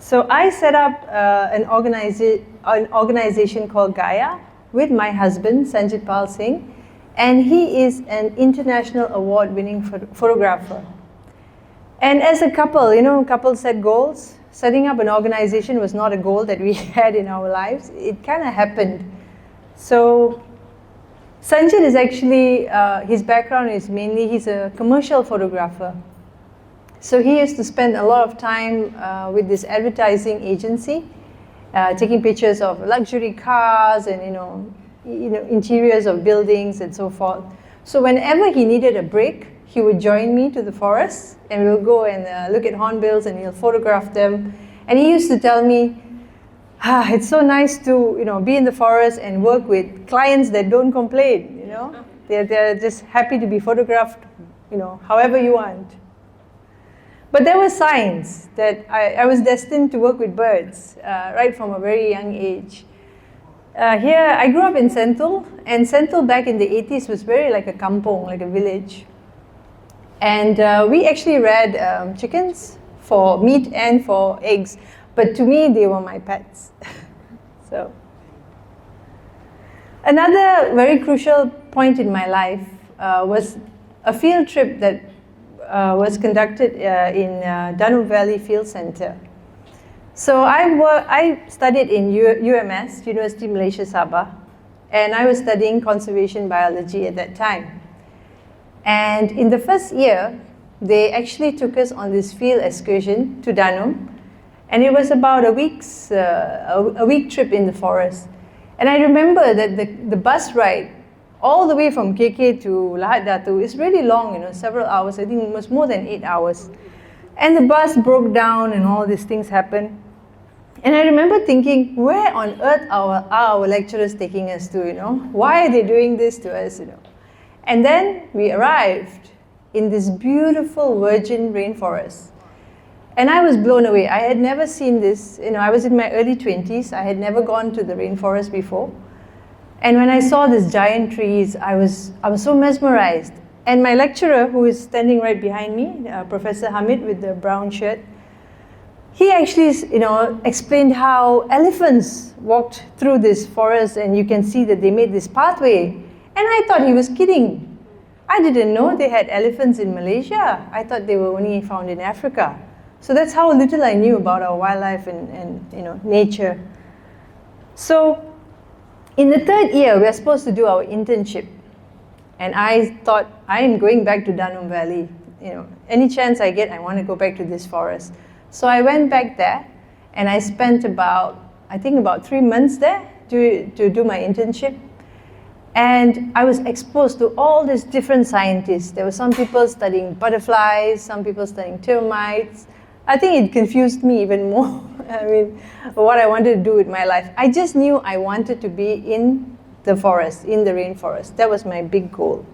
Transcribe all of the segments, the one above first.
So I set up an organization called Gaia with my husband, Sanjit Pal Singh, and he is an international award-winning photographer. And as a couple, couples set goals. Setting up an organization was not a goal that we had in our lives. It kind of happened. So Sanjit is actually, his background is mainly, he's a commercial photographer. So he used to spend a lot of time with this advertising agency, taking pictures of luxury cars and interiors of buildings and so forth. So whenever he needed a break, he would join me to the forest, and we'll go and look at hornbills, and he'll photograph them. And he used to tell me, it's so nice to be in the forest and work with clients that don't complain. They're just happy to be photographed, however you want. But there were signs that I was destined to work with birds right from a very young age. Here, I grew up in Sentul, and Sentul back in the 80s was very like a kampong, like a village. And we actually reared chickens for meat and for eggs, but to me, they were my pets. So, another very crucial point in my life was a field trip that was conducted in Danube Valley Field Center. So I studied in UMS, University Malaysia Sabah, and I was studying conservation biology at that time. And in the first year, they actually took us on this field excursion to Danum, and it was about a week trip in the forest. And I remember that the bus ride all the way from KK to Lahad Datu is really long, several hours. I think it was more than 8 hours. And the bus broke down and all these things happened. And I remember thinking, where on earth are our lecturers taking us to, Why are they doing this to us, And then we arrived in this beautiful virgin rainforest. And I was blown away. I had never seen this. I was in my early 20s. I had never gone to the rainforest before. And when I saw these giant trees, I was so mesmerized. And my lecturer, who is standing right behind me, Professor Hamid with the brown shirt, he actually, explained how elephants walked through this forest, and you can see that they made this pathway. And I thought he was kidding. I didn't know they had elephants in Malaysia. I thought they were only found in Africa. So that's how little I knew about our wildlife and nature. So in the third year, we are supposed to do our internship. And I thought, I am going back to Danum Valley. Any chance I get, I want to go back to this forest. So I went back there, and I spent about 3 months there to do my internship. And I was exposed to all these different scientists. There were some people studying butterflies, some people studying termites. I think it confused me even more. What I wanted to do with my life. I just knew I wanted to be in the forest, in the rainforest. That was my big goal.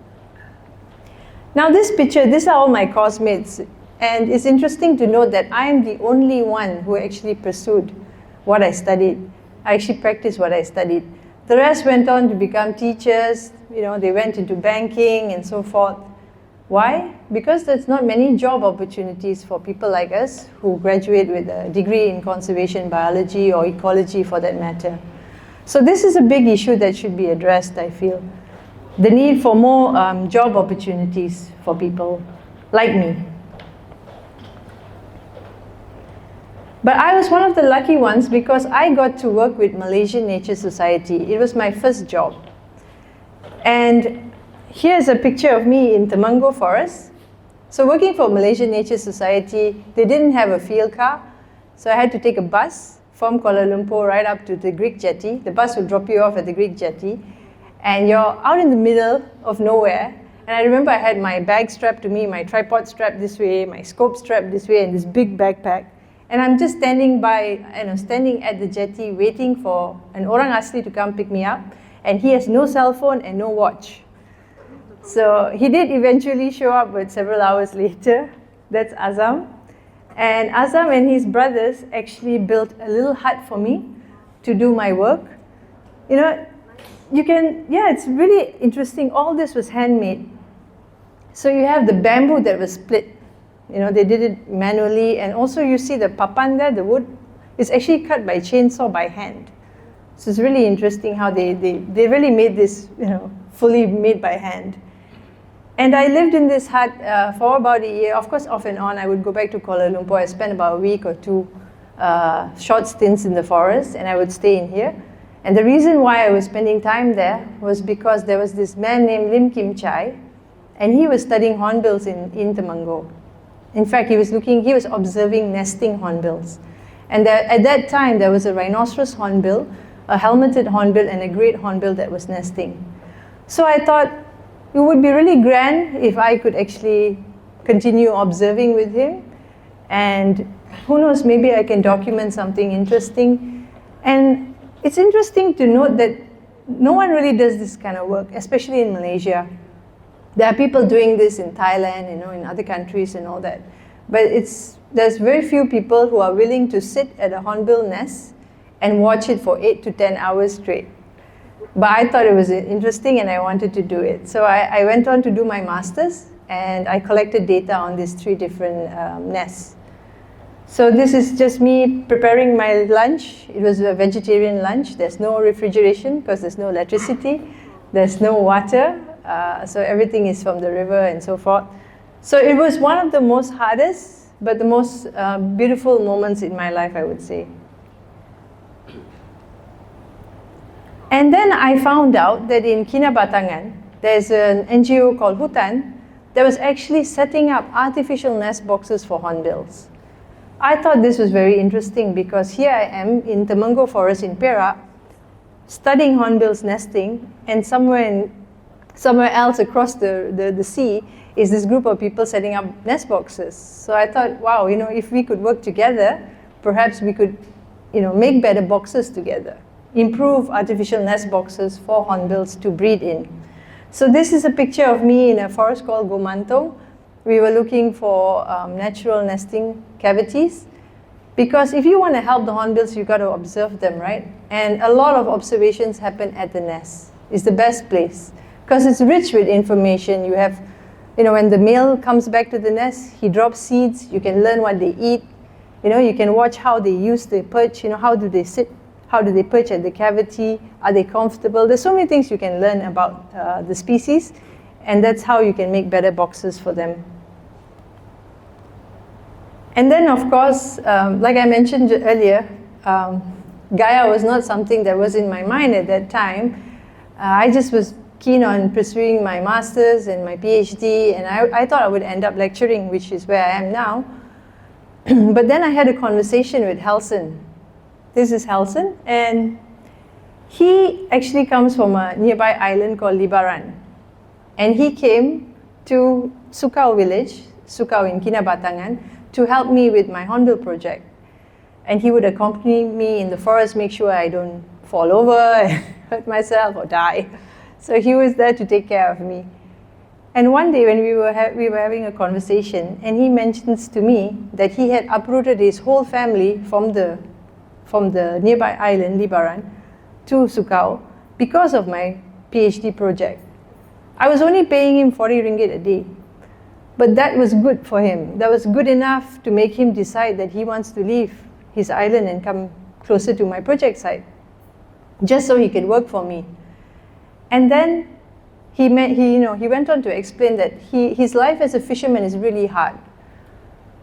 Now this picture, these are all my course mates. And it's interesting to note that I am the only one who actually pursued what I studied. I actually practiced what I studied. The rest went on to become teachers, they went into banking and so forth. Why? Because there's not many job opportunities for people like us who graduate with a degree in conservation biology or ecology for that matter. So this is a big issue that should be addressed, I feel. The need for more job opportunities for people like me. But I was one of the lucky ones because I got to work with Malaysian Nature Society. It was my first job. And here's a picture of me in Temango Forest. So working for Malaysian Nature Society, they didn't have a field car. So I had to take a bus from Kuala Lumpur right up to the Greek jetty. The bus would drop you off at the Greek jetty. And you're out in the middle of nowhere. And I remember I had my bag strapped to me, my tripod strapped this way, my scope strapped this way, and this big backpack. And I'm just standing at the jetty waiting for an orang asli to come pick me up. And he has no cell phone and no watch. So he did eventually show up, but several hours later. That's Azam. And Azam and his brothers actually built a little hut for me to do my work. It's really interesting. All this was handmade. So you have the bamboo that was split. They did it manually. And also you see the papan there, the wood. is actually cut by chainsaw by hand. So it's really interesting how they really made this, fully made by hand. And I lived in this hut for about a year. Of course, off and on, I would go back to Kuala Lumpur. I spent about a week or two short stints in the forest, and I would stay in here. And the reason why I was spending time there was because there was this man named Lim Kim Chai, and he was studying hornbills in Temenggong. In fact, he was observing nesting hornbills. And at that time, there was a rhinoceros hornbill, a helmeted hornbill, and a great hornbill that was nesting. So I thought it would be really grand if I could actually continue observing with him. And who knows, maybe I can document something interesting. And it's interesting to note that no one really does this kind of work, especially in Malaysia. There are people doing this in Thailand, in other countries and all that. But there's very few people who are willing to sit at a hornbill nest and watch it for 8 to 10 hours straight. But I thought it was interesting and I wanted to do it. So I went on to do my master's, and I collected data on these 3 different nests. So this is just me preparing my lunch. It was a vegetarian lunch. There's no refrigeration because there's no electricity. There's no water. So everything is from the river and so forth. So it was one of the most hardest, but the most beautiful moments in my life, I would say. And then I found out that in Kinabatangan, there's an NGO called Hutan that was actually setting up artificial nest boxes for hornbills. I thought this was very interesting because here I am in Temenggong Forest in Perak, studying hornbills nesting, and somewhere else across the sea is this group of people setting up nest boxes. So I thought, wow, if we could work together, perhaps we could, make better boxes together, improve artificial nest boxes for hornbills to breed in. So this is a picture of me in a forest called Gomantong. We were looking for natural nesting cavities, because if you want to help the hornbills, you've got to observe them, right? And a lot of observations happen at the nest. It's the best place because it's rich with information. You have, when the male comes back to the nest, he drops seeds. You can learn what they eat. You can watch how they use the perch. How do they sit? How do they perch at the cavity? Are they comfortable? There's so many things you can learn about the species, and that's how you can make better boxes for them. And then, of course, like I mentioned earlier, Gaia was not something that was in my mind at that time. I just was keen on pursuing my master's and my PhD, and I thought I would end up lecturing, which is where I am now. But then I had a conversation with Helson. This is Helson, and he actually comes from a nearby island called Libaran. And he came to Sukau village, Sukau in Kinabatangan, to help me with my hornbill project. And he would accompany me in the forest, make sure I don't fall over and hurt myself or die. So he was there to take care of me. And one day when we were having a conversation, and he mentions to me that he had uprooted his whole family from the nearby island, Libaran, to Sukau because of my PhD project. I was only paying him 40 ringgit a day. But that was good for him. That was good enough to make him decide that he wants to leave his island and come closer to my project site, just so he could work for me. And then he went on to explain that his life as a fisherman is really hard.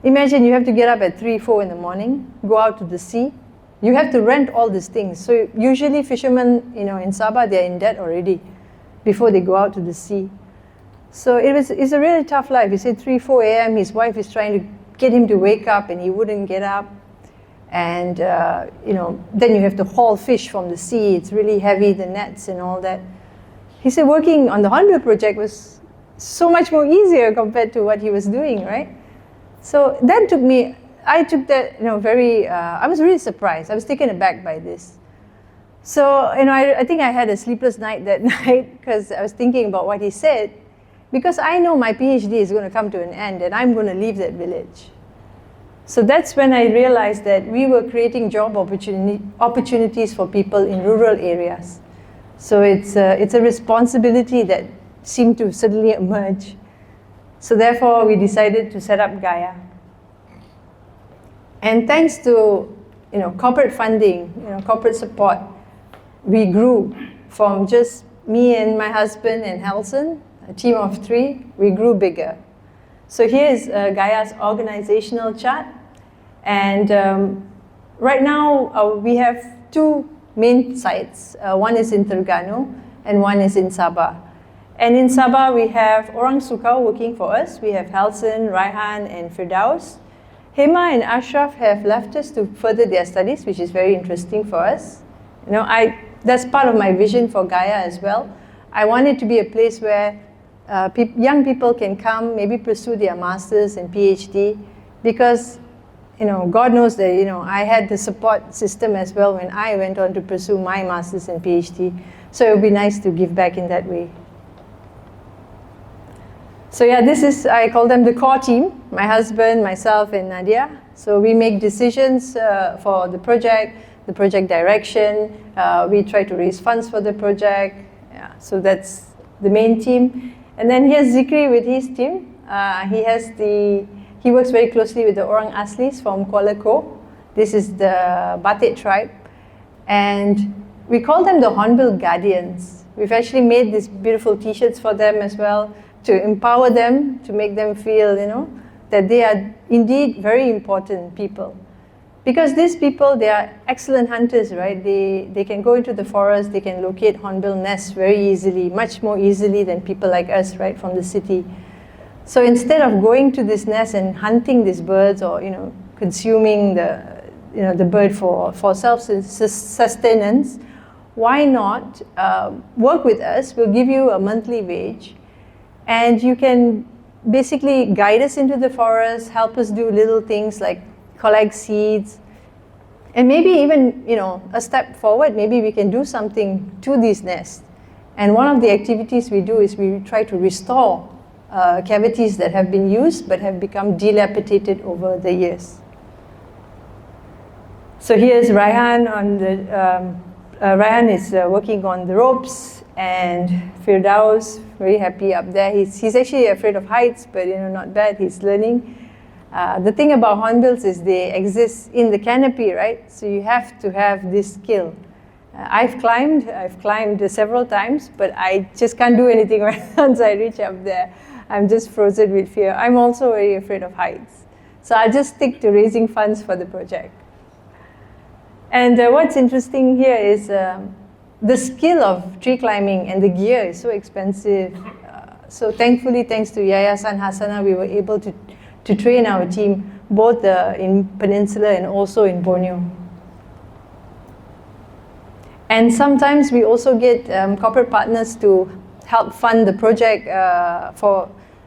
Imagine you have to get up at 3, 4 in the morning, go out to the sea. You have to rent all these things. So usually fishermen, in Sabah, they're in debt already before they go out to the sea. So it's a really tough life. He said 3, 4 a.m. his wife is trying to get him to wake up and he wouldn't get up. And then you have to haul fish from the sea. It's really heavy, the nets and all that. He said working on the Hornbill project was so much more easier compared to what he was doing, right? So that I took that, I was really surprised. I was taken aback by this. So, I think I had a sleepless night that night because I was thinking about what he said. Because I know my PhD is going to come to an end and I'm going to leave that village. So that's when I realized that we were creating job opportunities for people in rural areas. So it's a responsibility that seemed to suddenly emerge. So therefore we decided to set up Gaia. And thanks to corporate funding, corporate support, we grew from just me and my husband and Helson, a team of 3, we grew bigger. So here is Gaia's organizational chart. And right now, we have 2 main sites. One is in Terengganu and one is in Sabah. And in Sabah, we have Orang Sukau working for us. We have Helson, Raihan, and Firdaus. Hema and Ashraf have left us to further their studies, which is very interesting for us. That's part of my vision for Gaia as well. I want it to be a place where young people can come, maybe pursue their masters and PhD, because God knows that I had the support system as well when I went on to pursue my masters and PhD. So it would be nice to give back in that way. So yeah, I call them the core team, my husband, myself, and Nadia. So we make decisions for the project direction. We try to raise funds for the project. Yeah, so that's the main team. And then here's Zikri with his team. He works very closely with the Orang Aslis from Kuala Ko. This is the Batik tribe. And we call them the Hornbill Guardians. We've actually made these beautiful t-shirts for them as well, to empower them, to make them feel, that they are indeed very important people. Because these people, they are excellent hunters, right? They can go into the forest, they can locate hornbill nests very easily, much more easily than people like us, right, from the city. So instead of going to this nest and hunting these birds or, consuming the bird for self-sustenance, why not work with us? We'll give you a monthly wage, and you can basically guide us into the forest, help us do little things like collect seeds, and maybe even, a step forward, maybe we can do something to these nests. And one of the activities we do is we try to restore cavities that have been used but have become dilapidated over the years. So here's Raihan Raihan is working on the ropes, and Firdaus, very happy up there. He's actually afraid of heights, but not bad, he's learning. The thing about hornbills is they exist in the canopy, right? So you have to have this skill. I've climbed several times, but I just can't do anything once I reach up there. I'm just frozen with fear. I'm also very afraid of heights. So I'll just stick to raising funds for the project. And what's interesting here is the skill of tree climbing, and the gear is so expensive. So thankfully, thanks to Yayasan Hasana, we were able to train our team both in Peninsula and also in Borneo. And sometimes we also get corporate partners to help fund the project,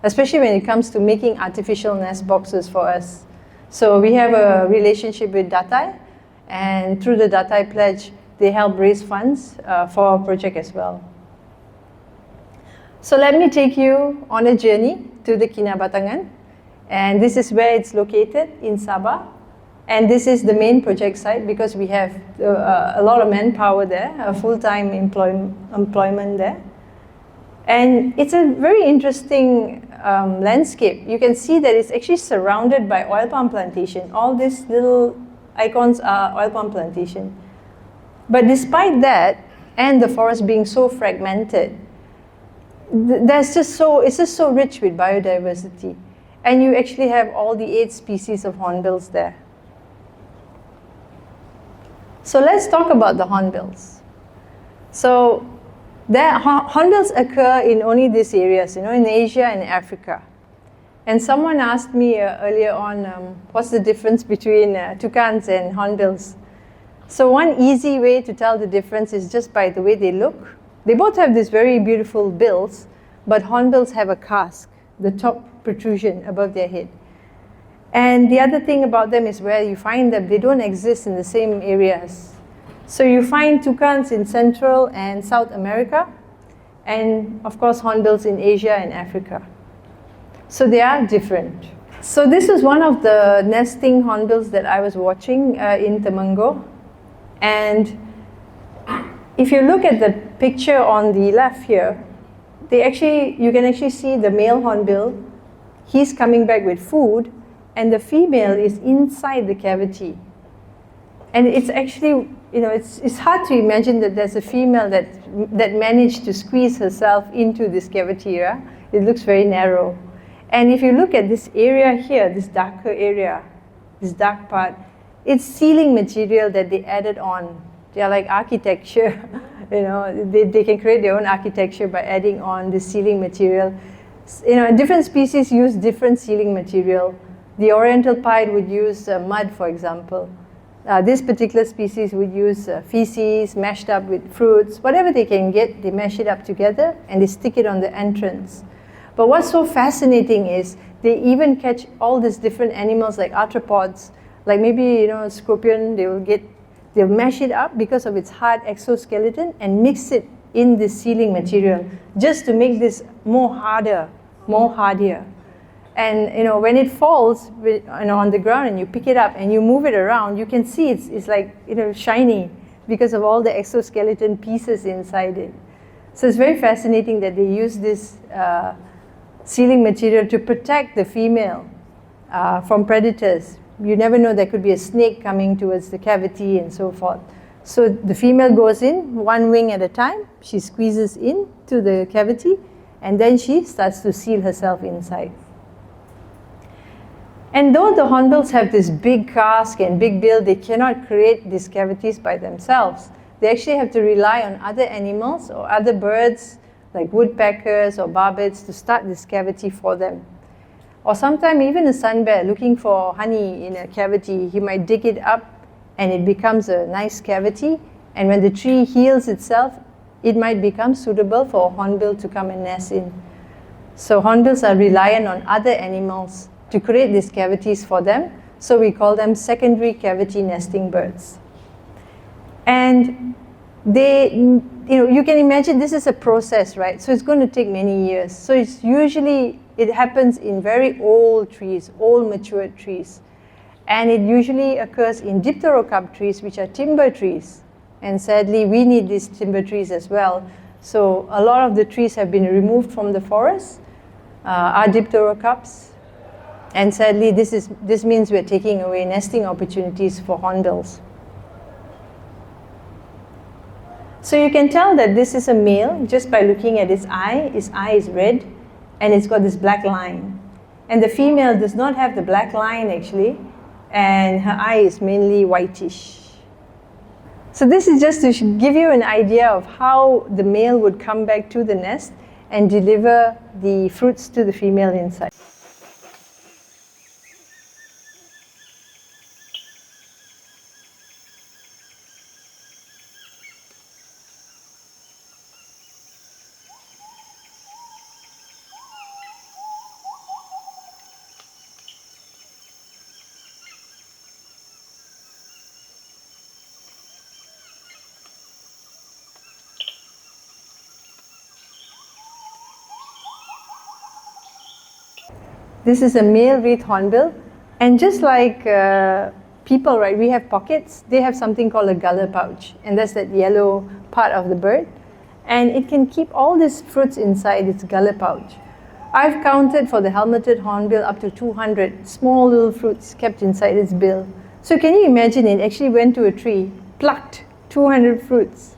especially when it comes to making artificial nest boxes for us. So we have a relationship with Datai, and through the Datai Pledge, they help raise funds for our project as well. So let me take you on a journey to the Kinabatangan. And this is where it's located, in Sabah. And this is the main project site, because we have a lot of manpower there, a full-time employment there. And it's a very interesting landscape. You can see that it's actually surrounded by oil palm plantation. All these little icons are oil palm plantation. But despite that, and the forest being so fragmented, it's just so rich with biodiversity. And you actually have all the 8 species of hornbills there. So let's talk about the hornbills. So hornbills occur in only these areas, in Asia and Africa. And someone asked me earlier on, what's the difference between toucans and hornbills? So one easy way to tell the difference is just by the way they look. They both have these very beautiful bills, but hornbills have a casque, the top protrusion above their head. And the other thing about them is where you find them, they don't exist in the same areas. So you find toucans in Central and South America, and of course hornbills in Asia and Africa. So they are different. So this is one of the nesting hornbills that I was watching in Temenggong. And if you look at the picture on the left here, you can actually see the male hornbill. He's coming back with food, and the female is inside the cavity. And it's actually, it's hard to imagine that there's a female that managed to squeeze herself into this cavity. Yeah? It looks very narrow. And if you look at this area here, this darker area, this dark part, it's sealing material that they added on. They're like architecture. They can create their own architecture by adding on the sealing material. Different species use different sealing material. The oriental pied would use mud, for example. This particular species would use feces mashed up with fruits. Whatever they can get, they mash it up together and they stick it on the entrance. But what's so fascinating is they even catch all these different animals like arthropods, like maybe a scorpion. They'll mash it up because of its hard exoskeleton and mix it in the sealing material just to make this more hardier. And when it falls on the ground and you pick it up and you move it around, you can see it's like shiny because of all the exoskeleton pieces inside it. So it's very fascinating that they use this sealing material to protect the female from predators. You never know, there could be a snake coming towards the cavity and so forth. So the female goes in one wing at a time, she squeezes into the cavity, and then she starts to seal herself inside. And though the hornbills have this big casque and big bill, they cannot create these cavities by themselves. They actually have to rely on other animals or other birds like woodpeckers or barbets to start this cavity for them. Or sometimes even a sun bear looking for honey in a cavity, he might dig it up and it becomes a nice cavity. And when the tree heals itself, it might become suitable for a hornbill to come and nest in. So hornbills are reliant on other animals to create these cavities for them. So we call them secondary cavity nesting birds. And you can imagine this is a process, right? So it's going to take many years. So it happens in very old trees, old matured trees. And it usually occurs in dipterocarp trees, which are timber trees. And sadly, we need these timber trees as well. So a lot of the trees have been removed from the forest, are dipterocarps. And sadly, this means we're taking away nesting opportunities for hornbills. So you can tell that this is a male just by looking at its eye. Its eye is red and it's got this black line. And the female does not have the black line actually, and her eye is mainly whitish. So this is just to give you an idea of how the male would come back to the nest and deliver the fruits to the female inside. This is a male wreath hornbill, and just like people, right, we have pockets, they have something called a gullet pouch, and that's that yellow part of the bird, and it can keep all these fruits inside its gullet pouch. I've counted for the helmeted hornbill up to 200 small little fruits kept inside its bill. So can you imagine, it actually went to a tree, plucked 200 fruits,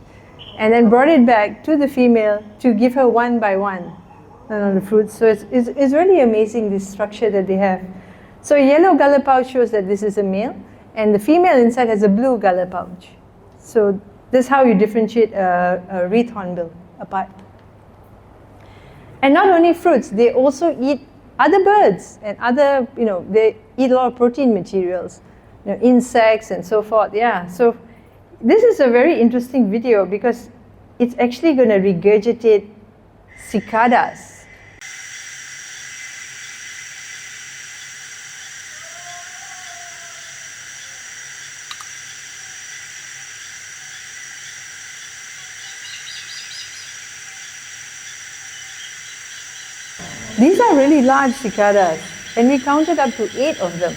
and then brought it back to the female to give her one by one. The fruits. So it's really amazing, this structure that they have. So a yellow gullet pouch shows that this is a male, and the female inside has a blue gullet pouch. So this is how you differentiate a wreath hornbill apart. And not only fruits, they also eat other birds and other, they eat a lot of protein materials, insects and so forth. Yeah. So this is a very interesting video because it's actually going to regurgitate cicadas. These are really large cicadas, and we counted up to 8 of them.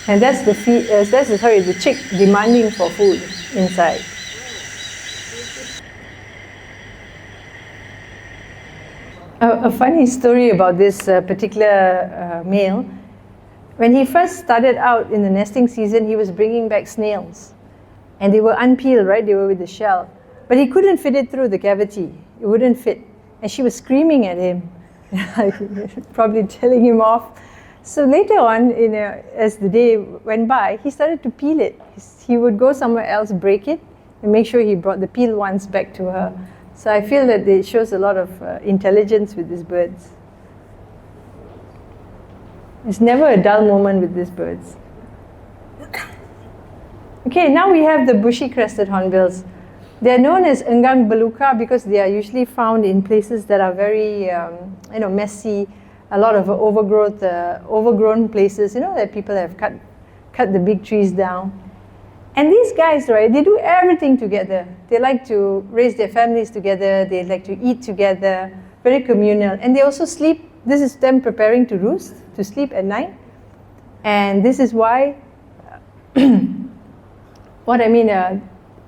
And that's the chick demanding for food inside. A funny story about this particular male. When he first started out in the nesting season, he was bringing back snails. And they were unpeeled, right? They were with the shell. But he couldn't fit it through the cavity. It wouldn't fit. And she was screaming at him, probably telling him off. So later on, as the day went by, he started to peel it. He would go somewhere else, break it, and make sure he brought the peeled ones back to her. So I feel that it shows a lot of intelligence with these birds. It's never a dull moment with these birds. Okay, now we have the bushy-crested hornbills. They are known as enggang beluga because they are usually found in places that are very, messy, a lot of overgrown places, that people have cut the big trees down. And these guys, right, they do everything together. They like to raise their families together, they like to eat together, very communal. And they also sleep. This is them preparing to roost, to sleep at night. And this is why,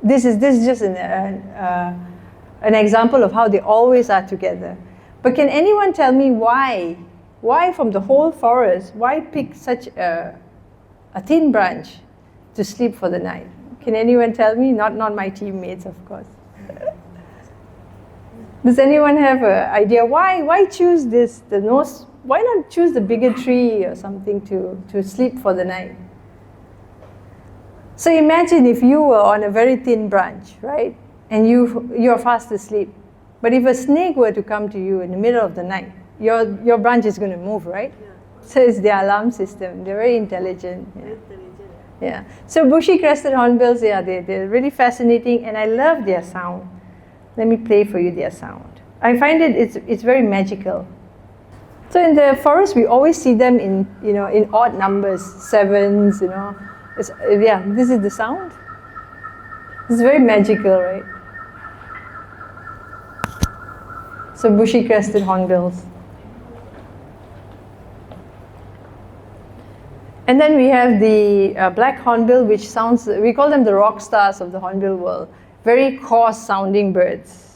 this is just an example of how they always are together. But can anyone tell me why? Why from the whole forest, why pick such a thin branch to sleep for the night? Can anyone tell me? Not my teammates, of course. Does anyone have an idea why choose this? Why not choose the bigger tree or something to sleep for the night? So imagine if you were on a very thin branch, right? And you're fast asleep. But if a snake were to come to you in the middle of the night, your branch is going to move, right? Yeah. So it's their alarm system. They're very intelligent. Yeah. So bushy-crested hornbills, they're really fascinating, and I love their sound. Let me play for you their sound. I find it's very magical. So in the forest, we always see them in odd numbers, sevens, this is the sound. It's very magical, right? So bushy-crested hornbills. And then we have the black hornbill, which sounds, we call them the rock stars of the hornbill world. Very coarse sounding birds.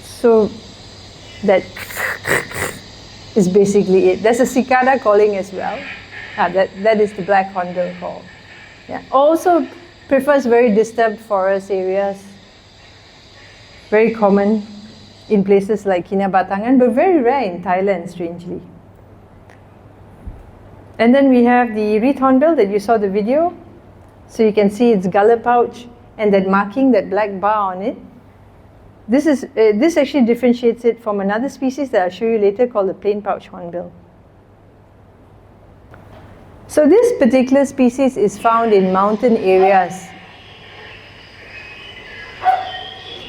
So that is basically it. There's a cicada calling as well. That is the black hornbill call. Yeah. Also prefers very disturbed forest areas. Very common in places like Kinabatangan, but very rare in Thailand, strangely. And then we have the wreath hornbill that you saw the video. So you can see its gullet pouch and that marking, that black bar on it. This actually differentiates it from another species that I'll show you later called the plain pouch hornbill. So this particular species is found in mountain areas.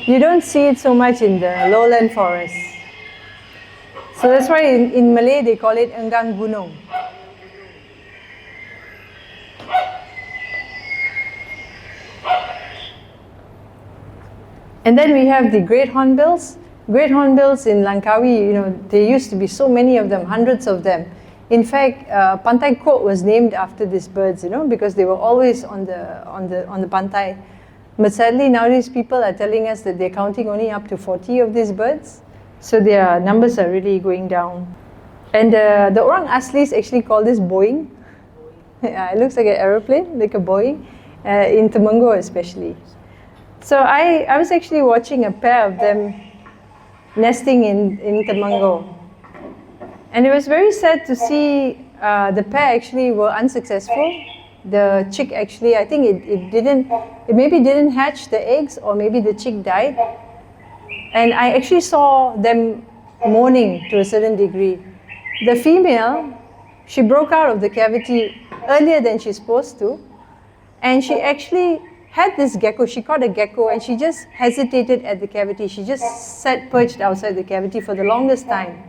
You don't see it so much in the lowland forests. So that's why in Malay they call it enggang gunung. And then we have the great hornbills. Great hornbills in Langkawi, there used to be so many of them, hundreds of them. In fact, Pantai Kot was named after these birds, because they were always on the pantai. But sadly, nowadays people are telling us that they're counting only up to 40 of these birds. So their numbers are really going down. And the orang aslis actually call this Boeing. Yeah, it looks like an aeroplane, like a Boeing, in Temenggo especially. So I was actually watching a pair of them nesting in Temenggo. And it was very sad to see the pair actually were unsuccessful. The chick actually, I think it maybe didn't hatch the eggs, or maybe the chick died. And I actually saw them mourning to a certain degree. The female, she broke out of the cavity earlier than she's supposed to. And she actually had this gecko, she caught a gecko, and she just hesitated at the cavity. She just sat perched outside the cavity for the longest time.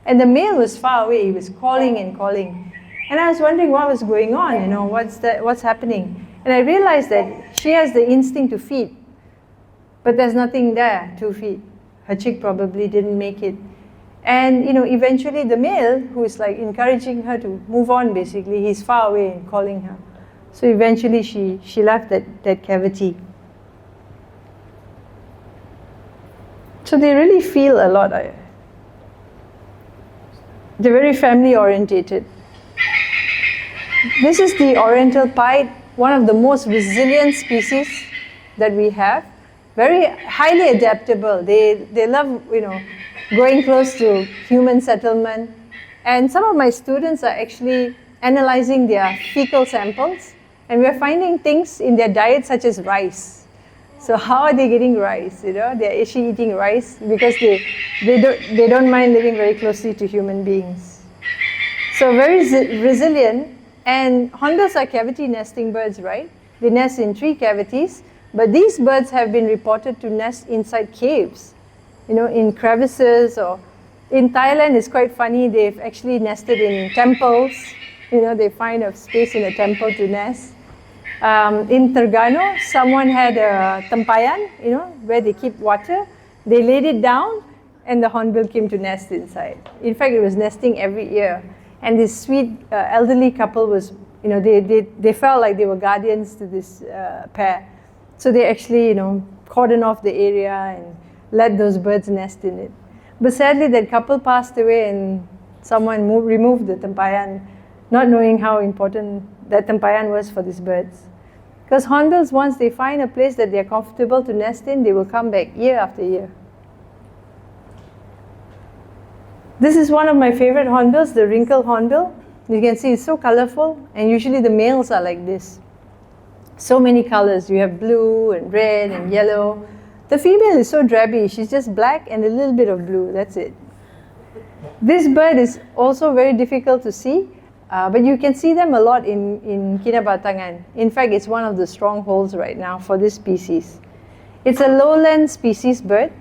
And the male was far away, he was calling and calling. And I was wondering what was going on, what's happening. And I realized that she has the instinct to feed, but there's nothing there to feed. Her chick probably didn't make it. And eventually the male, who is like encouraging her to move on basically, he's far away and calling her. So eventually she left that cavity. So they really feel a lot. They're very family orientated. This is the oriental pied, one of the most resilient species that we have. Very highly adaptable. They love, going close to human settlement. And some of my students are actually analyzing their fecal samples, and we're finding things in their diet such as rice. So how are they getting rice? They're actually eating rice because they don't mind living very closely to human beings. So very resilient. And hornbills are cavity nesting birds, right? They nest in tree cavities, but these birds have been reported to nest inside caves, in crevices, or in Thailand it's quite funny, they've actually nested in temples. They find a space in a temple to nest. In Terengganu, someone had a tempayan, where they keep water. They laid it down and the hornbill came to nest inside. In fact, it was nesting every year. And this sweet elderly couple was, they felt like they were guardians to this pair. So they actually, cordoned off the area and let those birds nest in it. But sadly, that couple passed away and someone removed the tempayan, not knowing how important that tempayan was for these birds. Because hornbills, once they find a place that they're comfortable to nest in, they will come back year after year. This is one of my favorite hornbills, the wrinkled hornbill. You can see it's so colorful, and usually the males are like this. So many colors. You have blue and red and yellow. The female is so drabby. She's just black and a little bit of blue. That's it. This bird is also very difficult to see, but you can see them a lot in Kinabatangan. In fact, it's one of the strongholds right now for this species. It's a lowland species bird.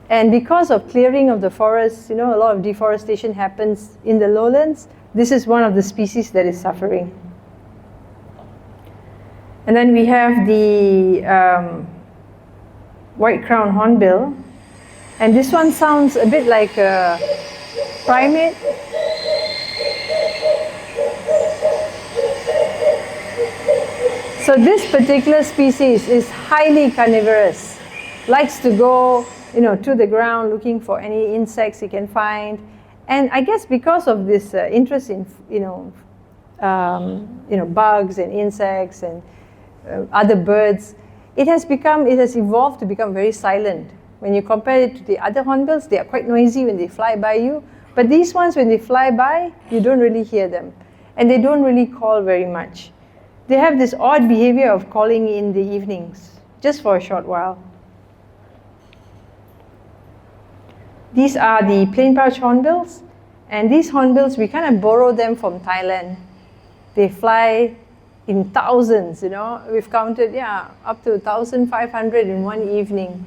And because of clearing of the forests, a lot of deforestation happens in the lowlands. This is one of the species that is suffering. And then we have the white-crowned hornbill. And this one sounds a bit like a primate. So this particular species is highly carnivorous, likes to go to the ground looking for any insects he can find. And I guess because of this interest in, bugs and insects and other birds, it has evolved to become very silent. When you compare it to the other hornbills, they are quite noisy when they fly by you. But these ones, when they fly by, you don't really hear them. And they don't really call very much. They have this odd behavior of calling in the evenings, just for a short while. These are the plain pouch hornbills, and these hornbills, we kind of borrow them from Thailand. They fly in thousands, We've counted, up to 1,500 in one evening.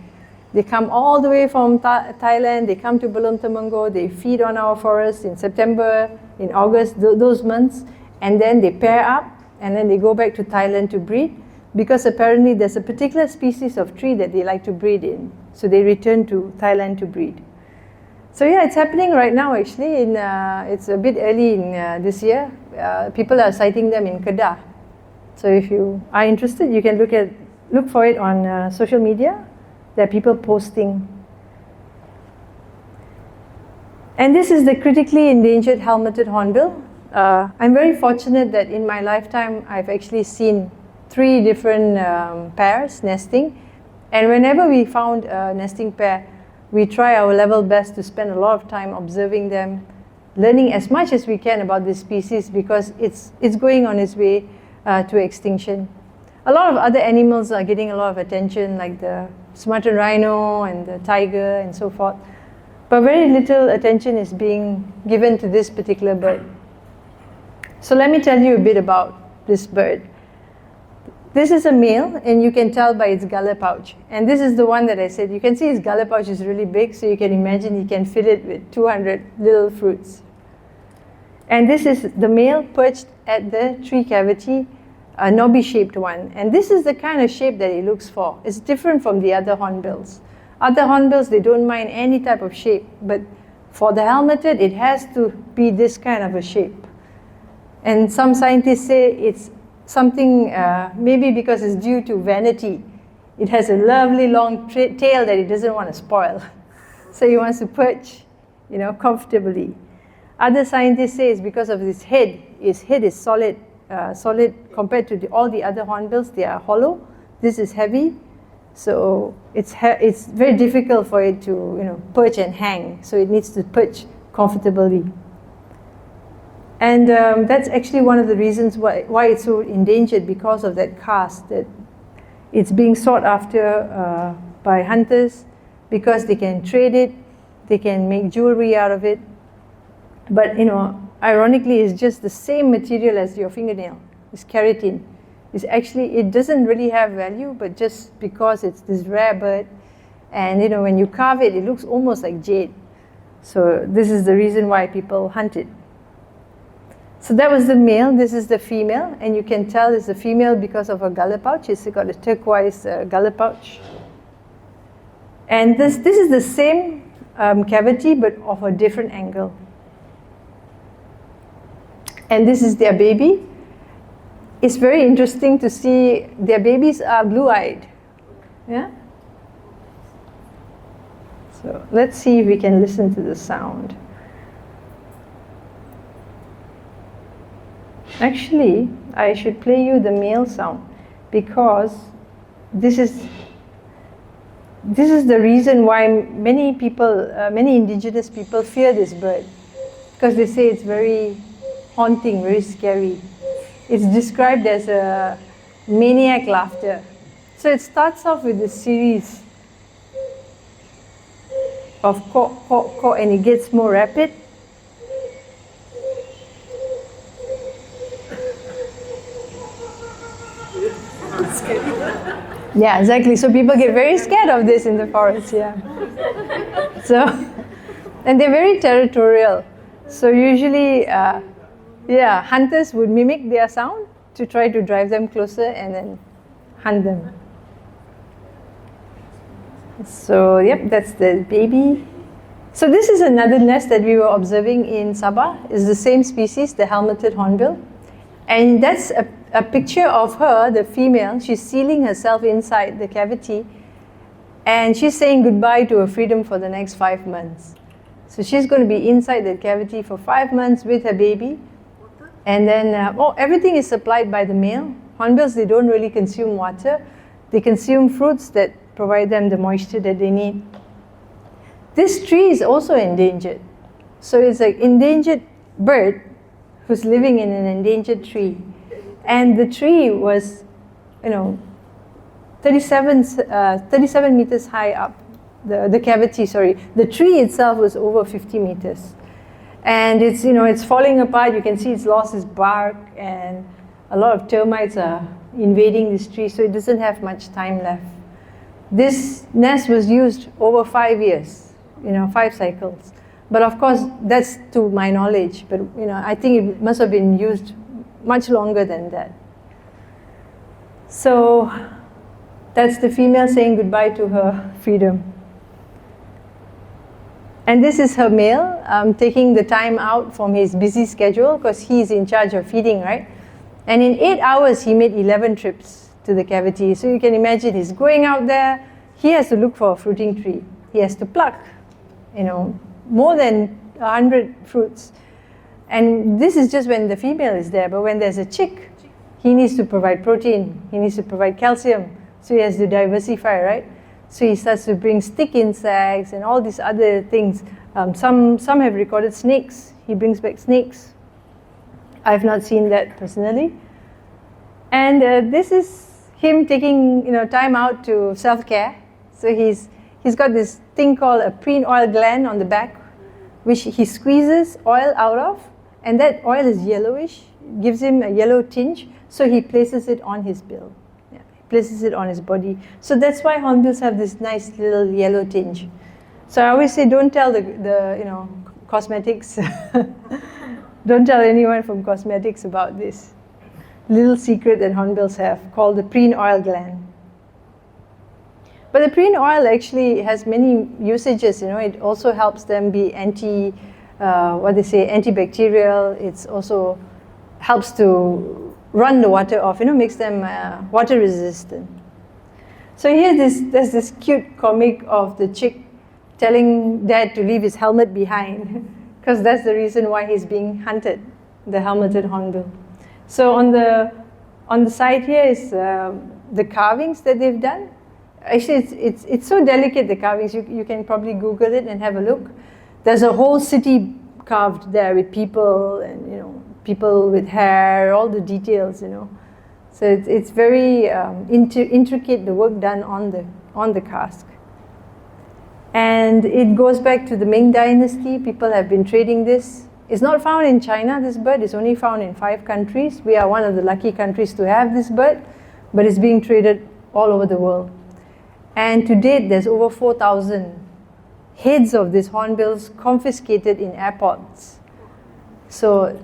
They come all the way from Thailand, they come to Belum Temenggor, they feed on our forests in September, in August, those months, and then they pair up, and then they go back to Thailand to breed, because apparently there's a particular species of tree that they like to breed in. So they return to Thailand to breed. So it's happening right now actually. It's a bit early in this year. People are sighting them in Kedah. So if you are interested, you can look for it on social media. There are people posting. And this is the critically endangered helmeted hornbill. I'm very fortunate that in my lifetime I've actually seen 3 different pairs nesting. And whenever we found a nesting pair, we try our level best to spend a lot of time observing them, learning as much as we can about this species, because it's going on its way to extinction. A lot of other animals are getting a lot of attention, like the Sumatran rhino and the tiger and so forth. But very little attention is being given to this particular bird. So let me tell you a bit about this bird. This is a male, and you can tell by its gullet pouch. And this is the one that I said, you can see its gullet pouch is really big, so you can imagine he can fill it with 200 little fruits. And this is the male perched at the tree cavity, a knobby-shaped one. And this is the kind of shape that he looks for. It's different from the other hornbills. Other hornbills, they don't mind any type of shape, but for the helmeted, it has to be this kind of a shape. And some scientists say it's something, maybe because it's due to vanity. It has a lovely long tail that it doesn't want to spoil. So he wants to perch, comfortably. Other scientists say it's because of his head. His head is solid compared to all the other hornbills. They are hollow. This is heavy, so it's very difficult for it to perch and hang. So it needs to perch comfortably. And that's actually one of the reasons why it's so endangered, because of that cast, that it's being sought after by hunters because they can trade it, they can make jewelry out of it. But ironically, it's just the same material as your fingernail. It's keratin. It doesn't really have value, but just because it's this rare bird, and when you carve it, it looks almost like jade. So this is the reason why people hunt it. So that was the male. This is the female, and you can tell it's the female because of her gullet pouch. It's got a turquoise gullet pouch. And this is the same cavity, but of a different angle. And this is their baby. It's very interesting to see their babies are blue-eyed. Yeah? So let's see if we can listen to the sound. Actually, I should play you the male sound, because this is the reason why many indigenous people fear this bird, because they say it's very haunting, very scary. It's described as a maniac laughter. So it starts off with a series of caw, caw, caw, and it gets more rapid. Yeah, exactly. So people get very scared of this in the forest, yeah. So, and they're very territorial. So usually, hunters would mimic their sound to try to drive them closer and then hunt them. So, yep, that's the baby. So this is another nest that we were observing in Sabah. It's the same species, the helmeted hornbill. And that's a picture of her, the female. She's sealing herself inside the cavity, and she's saying goodbye to her freedom for the next 5 months. So she's going to be inside the cavity for 5 months with her baby. And then, everything is supplied by the male. Hornbills, they don't really consume water. They consume fruits that provide them the moisture that they need. This tree is also endangered. So it's an endangered bird who's living in an endangered tree. And the tree was, 37 meters high up, the cavity, sorry. The tree itself was over 50 meters. And it's falling apart. You can see it's lost its bark, and a lot of termites are invading this tree, so it doesn't have much time left. This nest was used over 5 years, 5 cycles. But of course, that's to my knowledge. But I think it must have been used much longer than that. So that's the female saying goodbye to her freedom. And this is her male taking the time out from his busy schedule, because he's in charge of feeding, right? And in 8 hours, he made 11 trips to the cavity. So you can imagine he's going out there. He has to look for a fruiting tree. He has to pluck, more than 100 fruits. And this is just when the female is there. But when there's a chick, he needs to provide protein. He needs to provide calcium. So he has to diversify, right? So he starts to bring stick insects and all these other things. Some have recorded snakes. He brings back snakes. I've not seen that personally. And this is him taking time out to self-care. So he's got this thing called a preen oil gland on the back, which he squeezes oil out of, and that oil is yellowish, gives him a yellow tinge, so he places it on his bill. Yeah, he places it on his body. So that's why hornbills have this nice little yellow tinge. So I always say, don't tell the cosmetics, don't tell anyone from cosmetics about this little secret that hornbills have called the preen oil gland. But the preen oil actually has many usages. It also helps them be antibacterial. It also helps to run the water off, makes them water resistant. So here there's this cute comic of the chick telling dad to leave his helmet behind because that's the reason why he's being hunted, the helmeted hornbill. So on the side here is the carvings that they've done. Actually, it's so delicate, the carvings. You can probably Google it and have a look. There's a whole city carved there with people and people with hair, all the details. So it's very intricate, the work done on the cask. And it goes back to the Ming Dynasty. People have been trading this. It's not found in China, this bird. It's only found in 5 countries. We are one of the lucky countries to have this bird, but it's being traded all over the world. And to date, there's over 4,000 heads of these hornbills confiscated in airports. So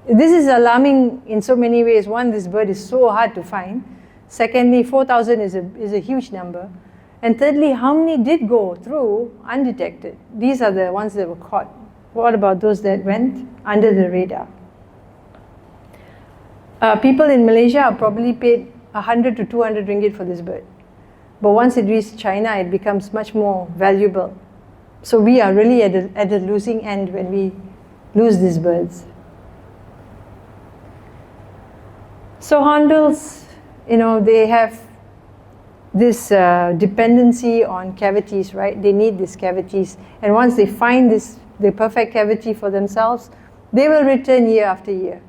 this is alarming in so many ways. One, this bird is so hard to find. Secondly, 4,000 is a huge number. And thirdly, how many did go through undetected? These are the ones that were caught. What about those that went under the radar? People in Malaysia are probably paid 100 to 200 ringgit for this bird. But once it reaches China, it becomes much more valuable. So we are really at the losing end when we lose these birds. So hornbills, they have this dependency on cavities, right? They need these cavities. And once they find the perfect cavity for themselves, they will return year after year.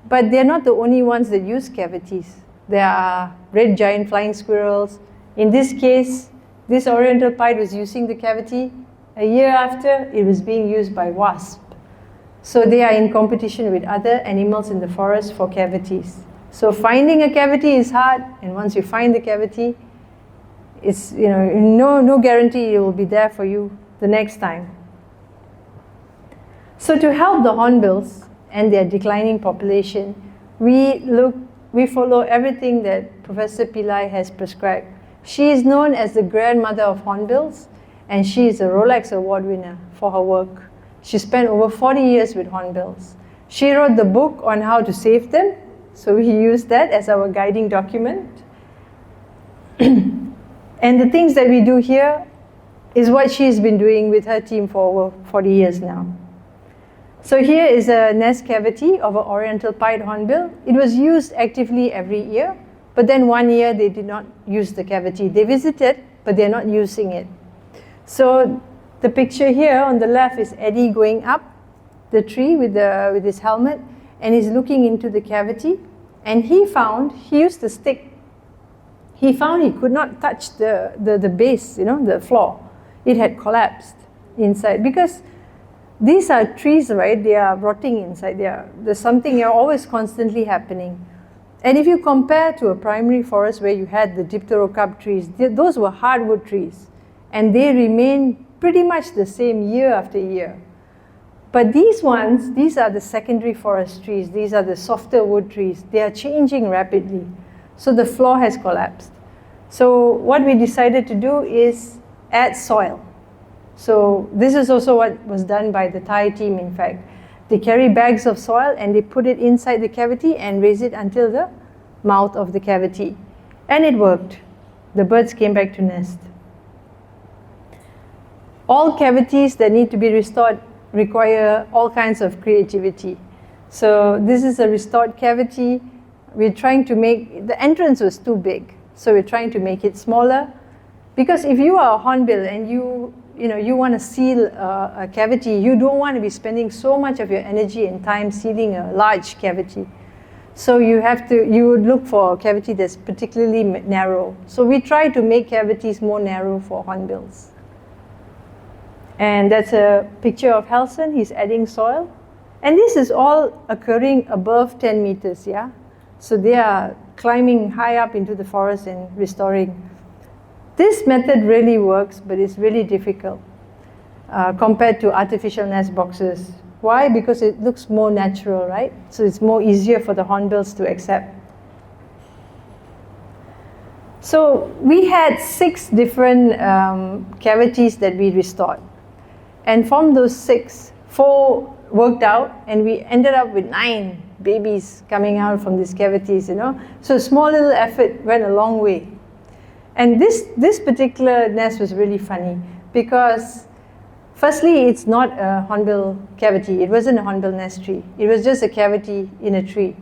But they're not the only ones that use cavities. There are red giant flying squirrels. In this case, this oriental pied was using the cavity. A year after, it was being used by wasps. So they are in competition with other animals in the forest for cavities. So finding a cavity is hard, and once you find the cavity, it's no guarantee it will be there for you the next time. So to help the hornbills and their declining population, we follow everything that Professor Pillai has prescribed. She is known as the grandmother of hornbills, and she is a Rolex Award winner for her work. She spent over 40 years with hornbills. She wrote the book on how to save them, so we use that as our guiding document. And the things that we do here is what she's been doing with her team for over 40 years now. So here is a nest cavity of an oriental pied hornbill. It was used actively every year, but then one year they did not use the cavity. They visited, but they're not using it. So the picture here on the left is Eddie going up the tree with his helmet, and he's looking into the cavity, and he used the stick. He found he could not touch the base, the floor. It had collapsed inside because these are trees, right? They are rotting inside. There's something always constantly happening. And if you compare to a primary forest where you had the dipterocarp trees, those were hardwood trees, and they remain pretty much the same year after year. But these are the secondary forest trees. These are the softer wood trees. They are changing rapidly. So the floor has collapsed. So what we decided to do is add soil. So this is also what was done by the Thai team, in fact. They carry bags of soil and they put it inside the cavity and raise it until the mouth of the cavity. And it worked. The birds came back to nest. All cavities that need to be restored require all kinds of creativity. So this is a restored cavity. We're trying to make, the entrance was too big, so we're trying to make it smaller. Because if you are a hornbill and you want to seal a cavity, you don't want to be spending so much of your energy and time sealing a large cavity. So you would look for a cavity that's particularly narrow. So we try to make cavities more narrow for hornbills. And that's a picture of Helson. He's adding soil. And this is all occurring above 10 meters, yeah? So they are climbing high up into the forest and restoring. This method really works, but it's really difficult compared to artificial nest boxes. Why? Because it looks more natural, right? So it's more easier for the hornbills to accept. So we had 6 different cavities that we restored. And from those 6, 4 worked out, and we ended up with 9 babies coming out from these cavities, you know. So small little effort went a long way. And this particular nest was really funny because firstly, it's not a hornbill cavity. It wasn't a hornbill nest tree. It was just a cavity in a tree.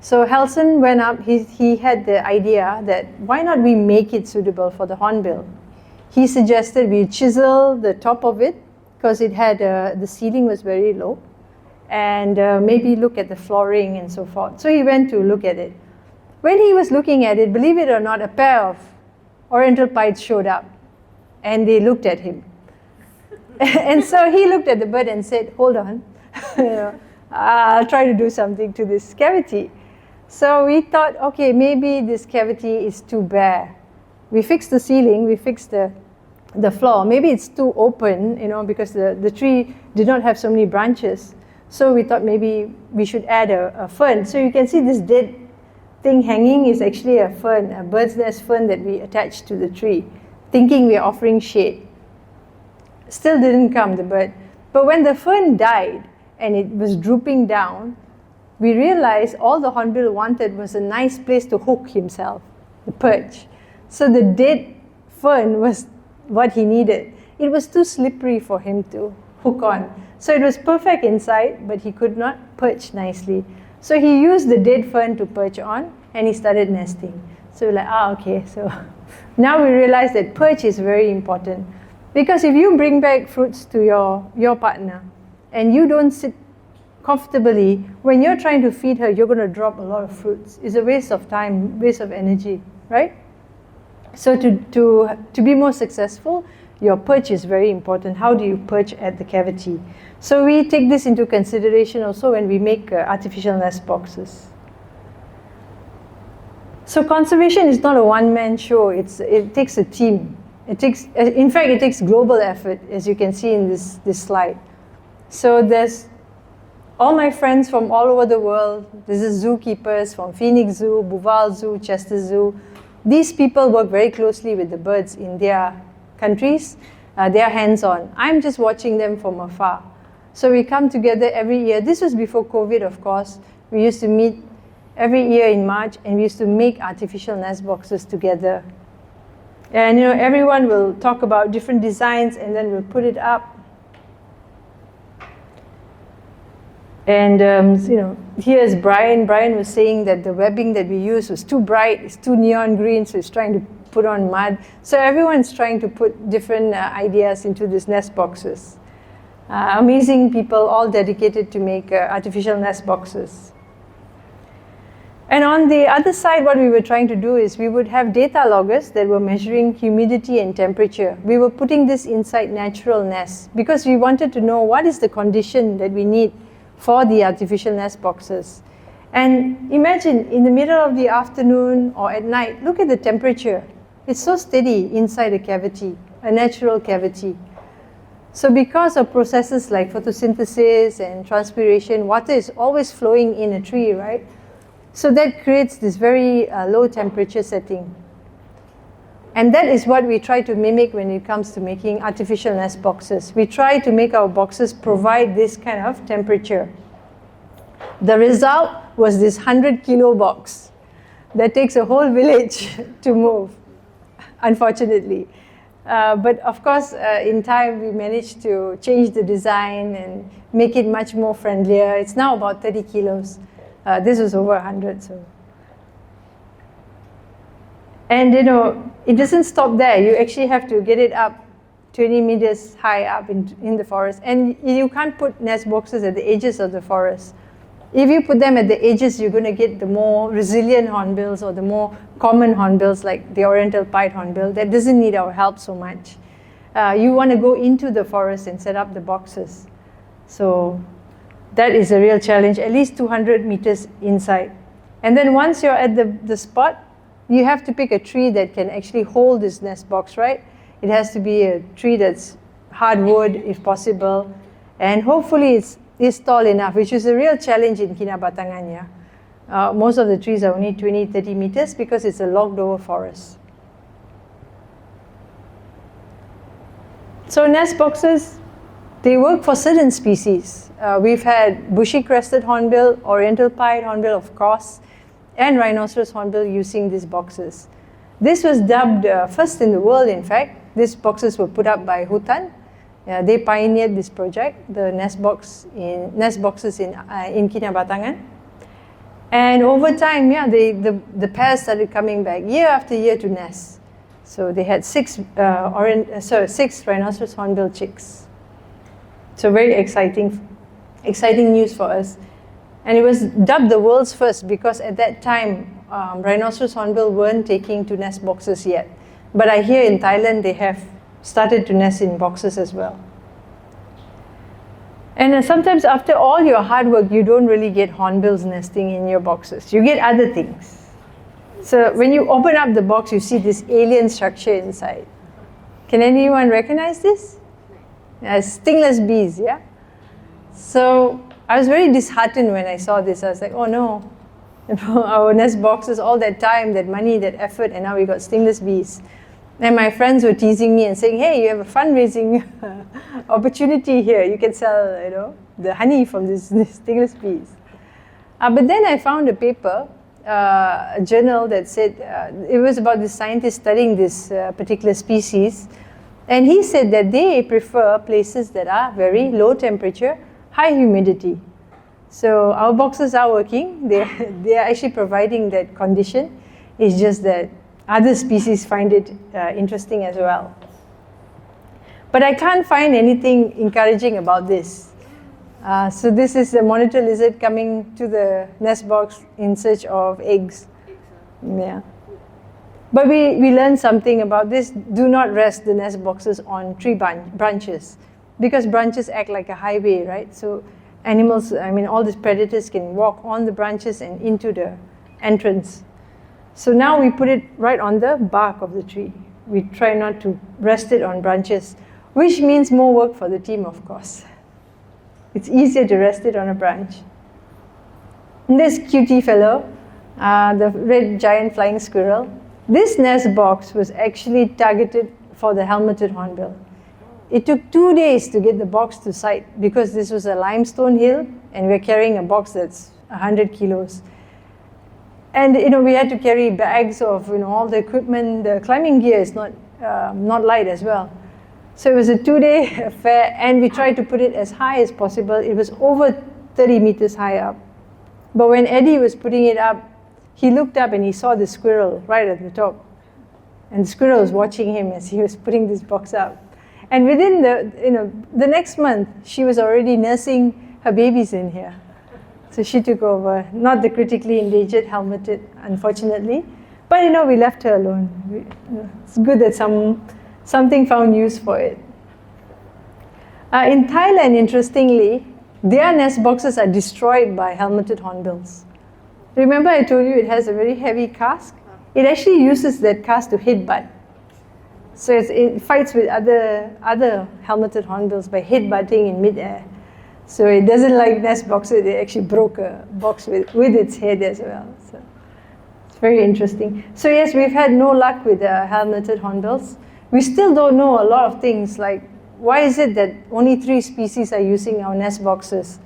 So Helson went up, he had the idea that why not we make it suitable for the hornbill. He suggested we chisel the top of it because it had, the ceiling was very low, and maybe look at the flooring and so forth. So he went to look at it. When he was looking at it, believe it or not, a pair of oriental pieds showed up and they looked at him. And so he looked at the bird and said, hold on, I'll try to do something to this cavity. So we thought, okay, maybe this cavity is too bare. We fixed the ceiling, we fixed the floor. Maybe it's too open, you know, because the tree did not have so many branches. So we thought maybe we should add a fern. So you can see this dead thing hanging is actually a fern, a bird's nest fern that we attached to the tree, thinking we're offering shade. Still didn't come, the bird. But when the fern died and it was drooping down, we realized all the hornbill wanted was a nice place to hook himself, the perch. So the dead fern was what he needed. It was too slippery for him to hook on. So it was perfect inside, but he could not perch nicely. So he used the dead fern to perch on, and he started nesting. So we're like, okay. So now we realize that perch is very important. Because if you bring back fruits to your partner, and you don't sit comfortably, when you're trying to feed her, you're going to drop a lot of fruits. It's a waste of time, waste of energy, right? So to be more successful, your perch is very important. How do you perch at the cavity? So we take this into consideration also when we make artificial nest boxes. So conservation is not a one-man show. It takes a team. In fact, it takes global effort, as you can see in this slide. So there's all my friends from all over the world. This is zookeepers from Phoenix Zoo, Buval Zoo, Chester Zoo. These people work very closely with the birds in their countries. They are hands-on. I'm just watching them from afar. So we come together every year. This was before COVID, of course. We used to meet every year in March, and we used to make artificial nest boxes together. And you know, everyone will talk about different designs, and then we'll put it up. And you know, here's Brian. Brian was saying that the webbing that we used was too bright, it's too neon green, so he's trying to put on mud. So everyone's trying to put different ideas into these nest boxes. Amazing people, all dedicated to make artificial nest boxes. And on the other side, what we were trying to do is we would have data loggers that were measuring humidity and temperature. We were putting this inside natural nests because we wanted to know what is the condition that we need for the artificial nest boxes. And imagine in the middle of the afternoon or at night, look at the temperature. It's so steady inside a cavity, a natural cavity. So because of processes like photosynthesis and transpiration, water is always flowing in a tree, right? So that creates this very low temperature setting. And that is what we try to mimic when it comes to making artificial nest boxes. We try to make our boxes provide this kind of temperature. The result was this 100-kilo box that takes a whole village to move, unfortunately. But of course, in time, we managed to change the design and make it much more friendlier. It's now about 30 kilos. This was over 100, so. And you know, it doesn't stop there. You actually have to get it up 20 meters high up in the forest. And you can't put nest boxes at the edges of the forest. If you put them at the edges, you're going to get the more resilient hornbills or the more common hornbills like the oriental pied hornbill that doesn't need our help so much. You want to go into the forest and set up the boxes. So that is a real challenge, at least 200 meters inside. And then once you're at the spot, you have to pick a tree that can actually hold this nest box, right? It has to be a tree that's hardwood, if possible, and hopefully it's tall enough, which is a real challenge in Kinabatangan. Most of the trees are only 20, 30 meters because it's a logged over forest. So nest boxes, They work for certain species. We've had bushy-crested hornbill, oriental pied hornbill, of course, and rhinoceros hornbill using these boxes. This was dubbed first in the world, in fact. These boxes were put up by Hutan. They pioneered this project, the nest boxes in Kinabatangan. And over time, the pairs started coming back year after year to nest. So they had six rhinoceros hornbill chicks. So very exciting news for us. And it was dubbed the world's first because at that time, rhinoceros hornbill weren't taking to nest boxes yet. But I hear in Thailand they have started to nest in boxes as well. And sometimes after all your hard work, you don't really get hornbills nesting in your boxes. You get other things. So when you open up the box, you see this alien structure inside. Can anyone recognize this? Stingless bees, yeah? So I was very disheartened when I saw this. I was like, oh no, our nest boxes, all that time, that money, that effort, and now we got stingless bees. And my friends were teasing me and saying, hey, you have a fundraising opportunity here. You can sell, the honey from these stingless bees. But then I found a paper, a journal that said, it was about this scientist studying this particular species. And he said that they prefer places that are very low temperature, high humidity. So our boxes are working. They are actually providing that condition. It's just that other species find it interesting as well. But I can't find anything encouraging about this. So this is a monitor lizard coming to the nest box in search of eggs. Yeah. But we learned something about this. Do not rest the nest boxes on tree branches because branches act like a highway, right? So animals, all these predators can walk on the branches and into the entrance. So now we put it right on the bark of the tree. We try not to rest it on branches, which means more work for the team, of course. It's easier to rest it on a branch. And this cutie fellow, the red giant flying squirrel, this nest box was actually targeted for the helmeted hornbill. It took 2 days to get the box to site because this was a limestone hill and we're carrying a box that's 100 kilos. And we had to carry bags of all the equipment. The climbing gear is not light as well. So it was a 2-day affair, and we tried to put it as high as possible. It was over 30 meters high up. But when Eddie was putting it up, he looked up and he saw the squirrel right at the top. And the squirrel was watching him as he was putting this box up. And within the next month, she was already nursing her babies in here. So she took over, not the critically endangered helmeted, unfortunately. But we left her alone. It's good that something found use for it. In Thailand, interestingly, their nest boxes are destroyed by helmeted hornbills. Remember I told you it has a very heavy casque? It actually uses that casque to headbutt. So it fights with other helmeted hornbills by headbutting in midair. So it doesn't like nest boxes. It actually broke a box with its head as well. So it's very interesting. So yes, we've had no luck with helmeted hornbills. We still don't know a lot of things, like why is it that only 3 species are using our nest boxes?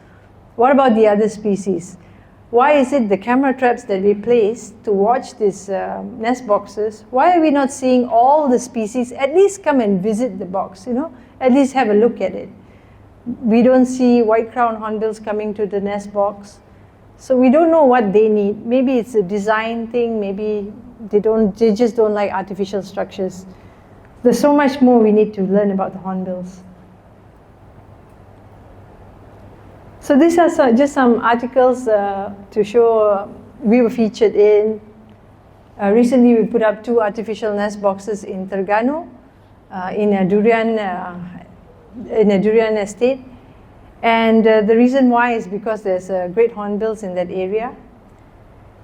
What about the other species? Why is it the camera traps that we place to watch these nest boxes, why are we not seeing all the species at least come and visit the box, at least have a look at it? We don't see white-crowned hornbills coming to the nest box. So we don't know what they need. Maybe it's a design thing, maybe they just don't like artificial structures. There's so much more we need to learn about the hornbills. So these are just some articles to show we were featured in. Recently we put up 2 artificial nest boxes in Terengganu, in a durian estate. And the reason why is because there's great hornbills in that area.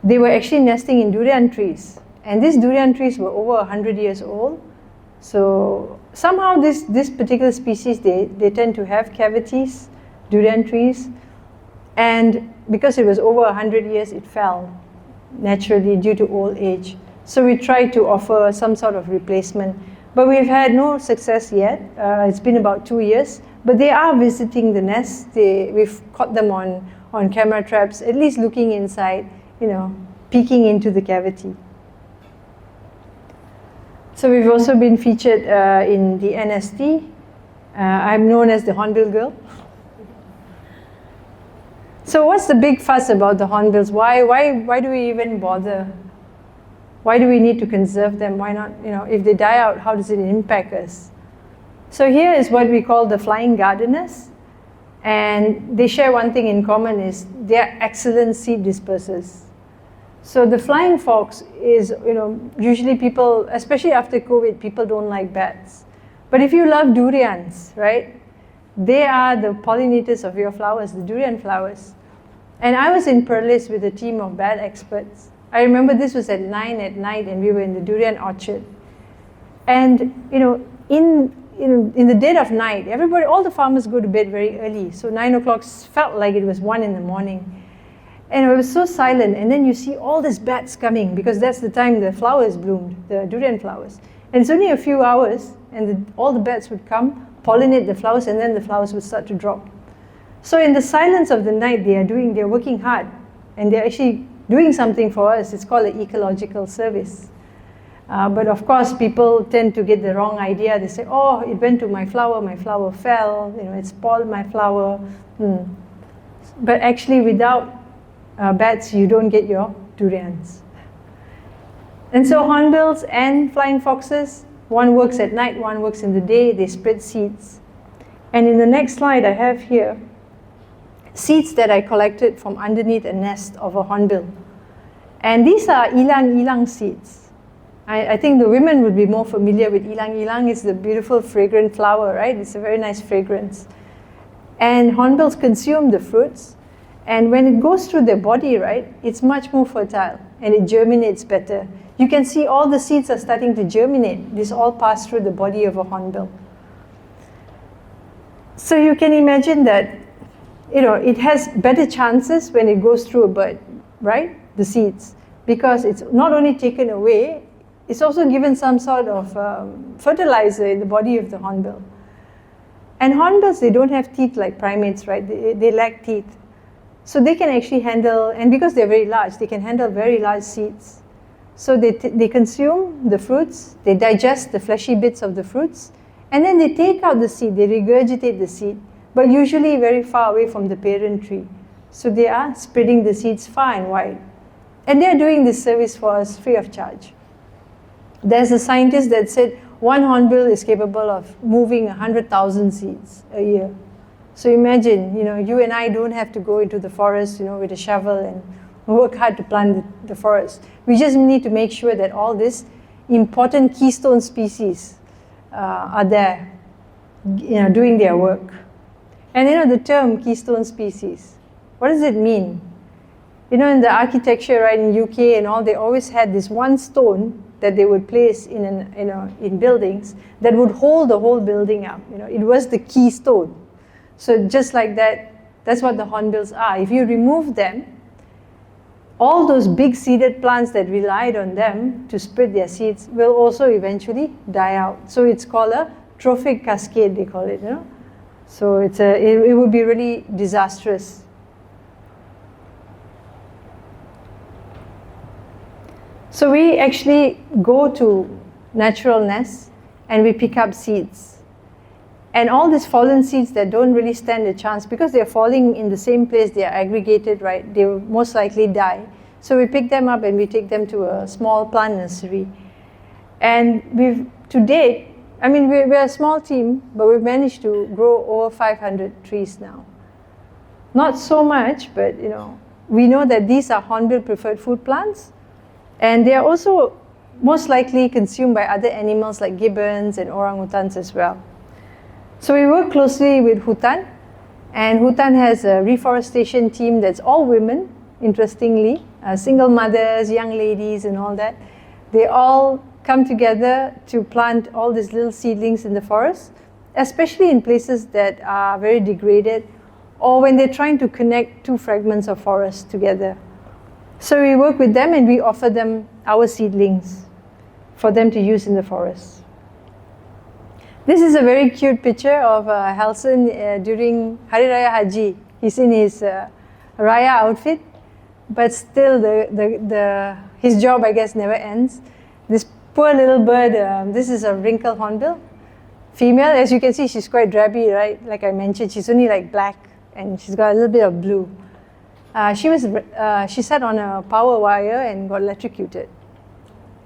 They were actually nesting in durian trees. And these durian trees were over 100 years old. So somehow this particular species, they tend to have cavities, durian trees. And because it was over 100 years, it fell naturally due to old age. So we tried to offer some sort of replacement. But we've had no success yet. It's been about 2 years. But they are visiting the nest. We've caught them on camera traps, at least looking inside, peeking into the cavity. So we've also been featured in the NST. I'm known as the Hornbill Girl. So what's the big fuss about the hornbills? Why do we even bother? Why do we need to conserve them? Why not, if they die out, how does it impact us? So here is what we call the flying gardeners. And they share one thing in common, is they're excellent seed dispersers. So the flying fox is, usually people, especially after COVID, people don't like bats. But if you love durians, right, they are the pollinators of your flowers, the durian flowers. And I was in Perlis with a team of bat experts. I remember this was at 9 at night and we were in the durian orchard. And, in the dead of night, all the farmers go to bed very early. So 9 o'clock felt like it was 1 in the morning. And it was so silent. And then you see all these bats coming because that's the time the flowers bloomed, the durian flowers. And it's only a few hours and all the bats would come, pollinate the flowers, and then the flowers would start to drop. So in the silence of the night, they're working hard, and they're actually doing something for us. It's called an ecological service. But of course, people tend to get the wrong idea. They say, oh, it went to my flower fell, it spoiled my flower. But actually, without bats, you don't get your durians. And so hornbills and flying foxes, one works at night, one works in the day, they spread seeds. And in the next slide I have here, seeds that I collected from underneath a nest of a hornbill. And these are ilang-ilang seeds. I think the women would be more familiar with ilang-ilang. It's the beautiful fragrant flower, right? It's a very nice fragrance. And hornbills consume the fruits. And when it goes through their body, right, it's much more fertile and it germinates better. You can see all the seeds are starting to germinate. This all passed through the body of a hornbill. So you can imagine that, it has better chances when it goes through a bird, right? The seeds. Because it's not only taken away, it's also given some sort of fertilizer in the body of the hornbill. And hornbills, they don't have teeth like primates, right? They lack teeth. So they can actually handle, and because they're very large, they can handle very large seeds. So they consume the fruits, they digest the fleshy bits of the fruits, and then they take out the seed, they regurgitate the seed, but usually very far away from the parent tree. So they are spreading the seeds far and wide. And they're doing this service for us free of charge. There's a scientist that said one hornbill is capable of moving 100,000 seeds a year. So imagine, you and I don't have to go into the forest, with a shovel and work hard to plant the forest. We just need to make sure that all these important keystone species are there, doing their work. And the term keystone species, what does it mean? In the architecture, right, in UK and all, they always had this one stone that they would place in buildings that would hold the whole building up. It was the keystone. So just like that, that's what the hornbills are. If you remove them, all those big seeded plants that relied on them to spread their seeds will also eventually die out. So it's called a trophic cascade, they call it. So it would be really disastrous. So we actually go to natural nests and we pick up seeds. And all these fallen seeds that don't really stand a chance, because they're falling in the same place, they're aggregated, right? They will most likely die. So we pick them up and we take them to a small plant nursery. And to date, we're a small team, but we've managed to grow over 500 trees now. Not so much, but we know that these are hornbill preferred food plants. And they are also most likely consumed by other animals like gibbons and orangutans as well. So we work closely with Hutan, and Hutan has a reforestation team that's all women, interestingly, single mothers, young ladies and all that. They all come together to plant all these little seedlings in the forest, especially in places that are very degraded or when they're trying to connect two fragments of forest together. So we work with them and we offer them our seedlings for them to use in the forest. This is a very cute picture of Halson during Hari Raya Haji. He's in his Raya outfit, but still his job, I guess, never ends. This poor little bird, this is a wrinkled hornbill. Female, as you can see, she's quite drabby, right? Like I mentioned, she's only like black and she's got a little bit of blue. She sat on a power wire and got electrocuted.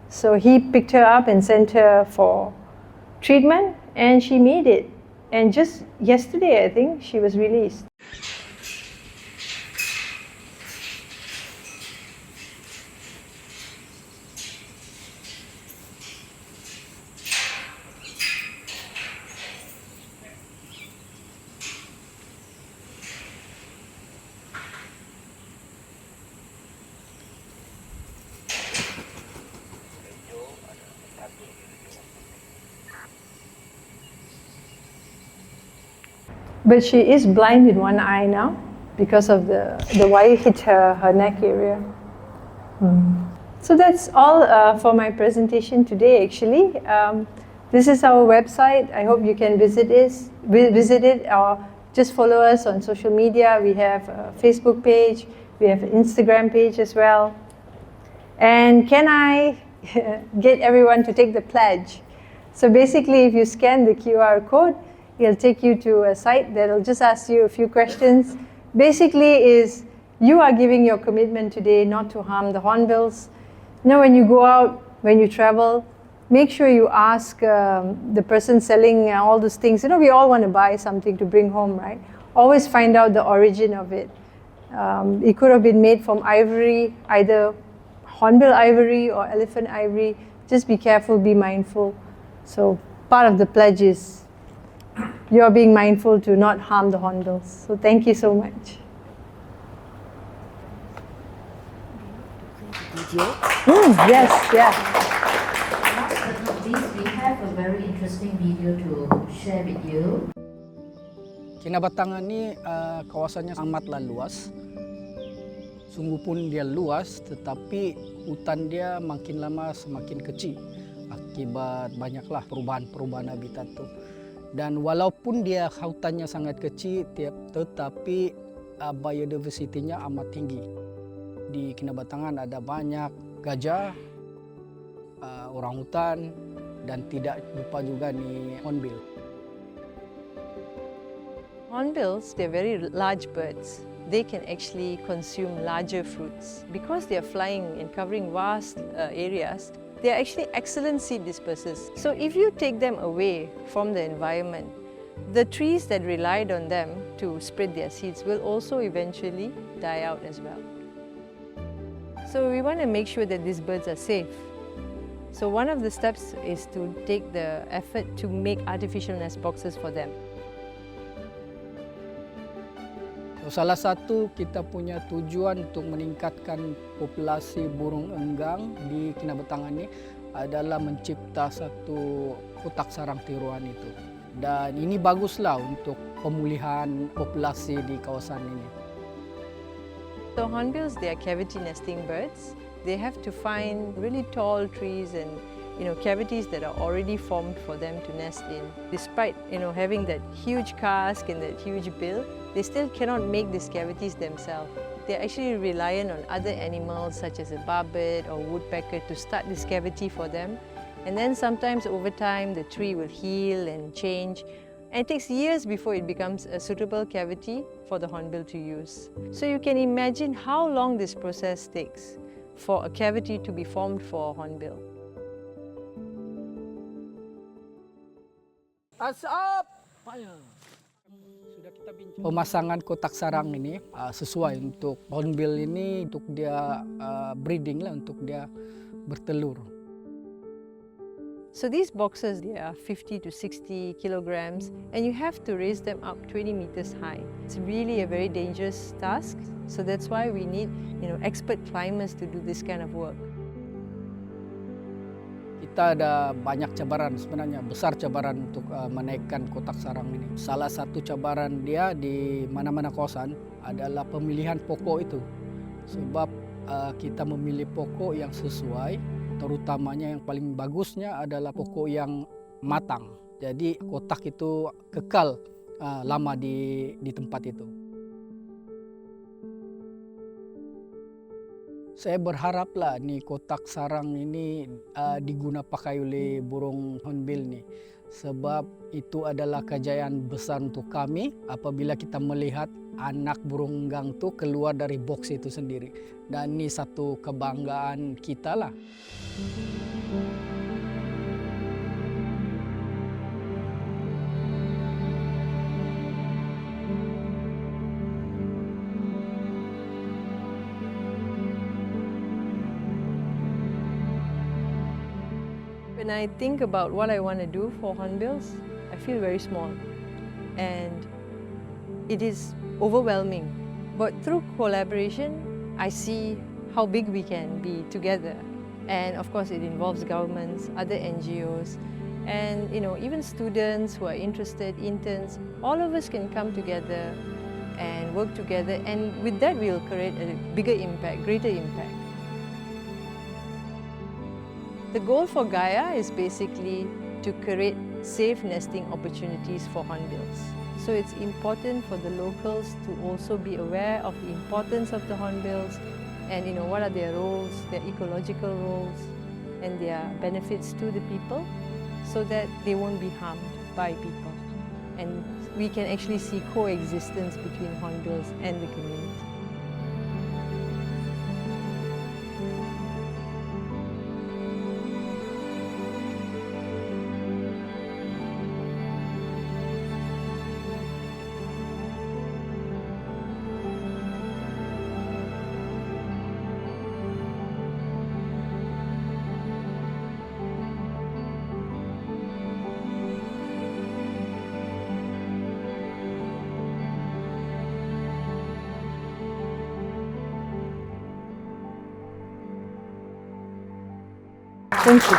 So he picked her up and sent her for treatment, and she made it. And just yesterday, I think, she was released. But she is blind in one eye now because of the wire hit her neck area. So that's all for my presentation today, actually. This is our website. I hope you can visit it or just follow us on social media. We have a Facebook page. We have an Instagram page as well. And can I get everyone to take the pledge? So basically, if you scan the QR code, it'll take you to a site that'll just ask you a few questions. Basically is, you are giving your commitment today not to harm the hornbills. You know, when you go out, when you travel, make sure you ask the person selling all those things. You know, we all want to buy something to bring home, right? Always find out the origin of it. It could have been made from ivory, either hornbill ivory or elephant ivory. Just be careful, be mindful. So part of the pledge is you're being mindful to not harm the hornbills. So thank you so much. Yes, yeah. Last but not least, we have a very interesting video to share with you. Kinabatangan ni kawasannya amatlah luas. Sungguh pun dia luas, tetapi hutan dia makin lama semakin kecil akibat banyaklah perubahan habitat tu. Dan walaupun dia hutannya sangat kecil, tetapi biodiversitinya amat tinggi. Di Kinabatangan ada banyak gajah, orangutan, dan tidak lupa juga nih hornbill. Hornbills, they're very large birds. They can actually consume larger fruits. Because they are flying and covering vast areas, they are actually excellent seed dispersers. So if you take them away from the environment, the trees that relied on them to spread their seeds will also eventually die out as well. So we want to make sure that these birds are safe. So one of the steps is to take the effort to make artificial nest boxes for them. So, salah satu kita punya tujuan untuk meningkatkan populasi burung enggang di Kinabatangan ini adalah mencipta satu kotak sarang tiruan itu. Dan ini baguslah untuk pemulihan populasi di kawasan ini. So hornbills, they are cavity nesting birds. They have to find really tall trees and cavities that are already formed for them to nest in. Despite having that huge casque and that huge bill, they still cannot make these cavities themselves. They're actually reliant on other animals such as a barbet or woodpecker to start this cavity for them. And then sometimes over time the tree will heal and change. And it takes years before it becomes a suitable cavity for the hornbill to use. So you can imagine how long this process takes for a cavity to be formed for a hornbill. Asap! Pemasangan kotak sarang ini sesuai untuk hornbill ini, untuk dia breeding lah, untuk dia bertelur. So these boxes, they are 50 to 60 kilograms and you have to raise them up 20 meters high. It's really a very dangerous task. So that's why we need expert climbers to do this kind of work. Kita ada banyak cabaran sebenarnya, besar cabaran untuk menaikkan kotak sarang ini. Salah satu cabaran dia di mana-mana kawasan adalah pemilihan pokok itu. Sebab kita memilih pokok yang sesuai, terutamanya yang paling bagusnya adalah pokok yang matang. Jadi kotak itu kekal lama di tempat itu. Saya berharaplah nih kotak sarang ini diguna pakai oleh burung hornbill nih. Sebab itu adalah kejayaan besar untuk kami apabila kita melihat anak burung enggang itu keluar dari box itu sendiri. Dan ini satu kebanggaan kita lah. When I think about what I want to do for hornbills, I feel very small and it is overwhelming. But through collaboration, I see how big we can be together. And of course, it involves governments, other NGOs, and even students who are interested, interns. All of us can come together and work together, and with that, we'll create a bigger impact, greater impact. The goal for Gaia is basically to create safe nesting opportunities for hornbills. So it's important for the locals to also be aware of the importance of the hornbills and what are their roles, their ecological roles and their benefits to the people so that they won't be harmed by people. And we can actually see coexistence between hornbills and the community. Thank you.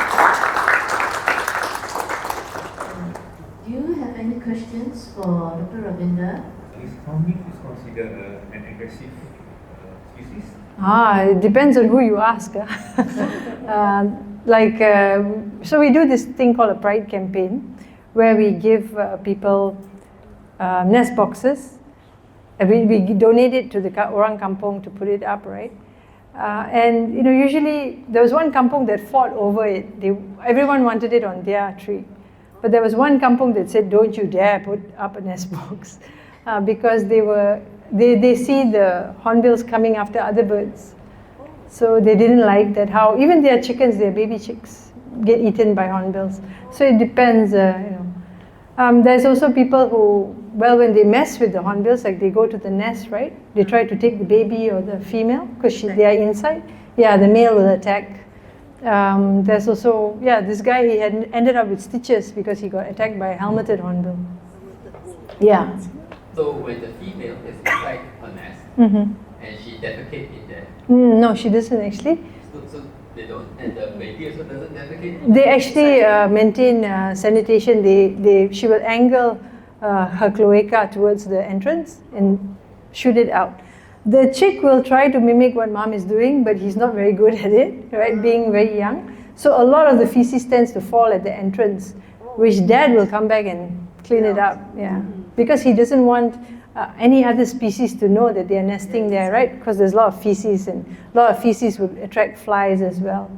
Do you have any questions for Dr. Ravinder? Is hornbill considered an aggressive species? It depends on who you ask. So we do this thing called a Pride campaign where we give people nest boxes. We donate it to the orang kampung to put it up, right? And usually there was one kampung that fought over it. Everyone wanted it on their tree. But there was one kampung that said, don't you dare put up a nest box because they see the hornbills coming after other birds. So they didn't like that, how even their chickens, their baby chicks, get eaten by hornbills. So it depends, there's also people who, when they mess with the hornbills, like they go to the nest, right? They try to take the baby or the female because they are inside. Yeah, the male will attack. There's also, this guy, he had ended up with stitches because he got attacked by a helmeted hornbill. Yeah. So when the female is inside her nest and she defecates in there, no, she doesn't actually. so they don't, and the baby also doesn't defecate? They actually maintain sanitation. She will angle her cloaca towards the entrance and shoot it out. The chick will try to mimic what mom is doing, but he's not very good at it, right, being very young. So a lot of the feces tends to fall at the entrance, which dad will come back and clean it up, because he doesn't want any other species to know that they're nesting there, right, because there's a lot of feces, and a lot of feces would attract flies as well.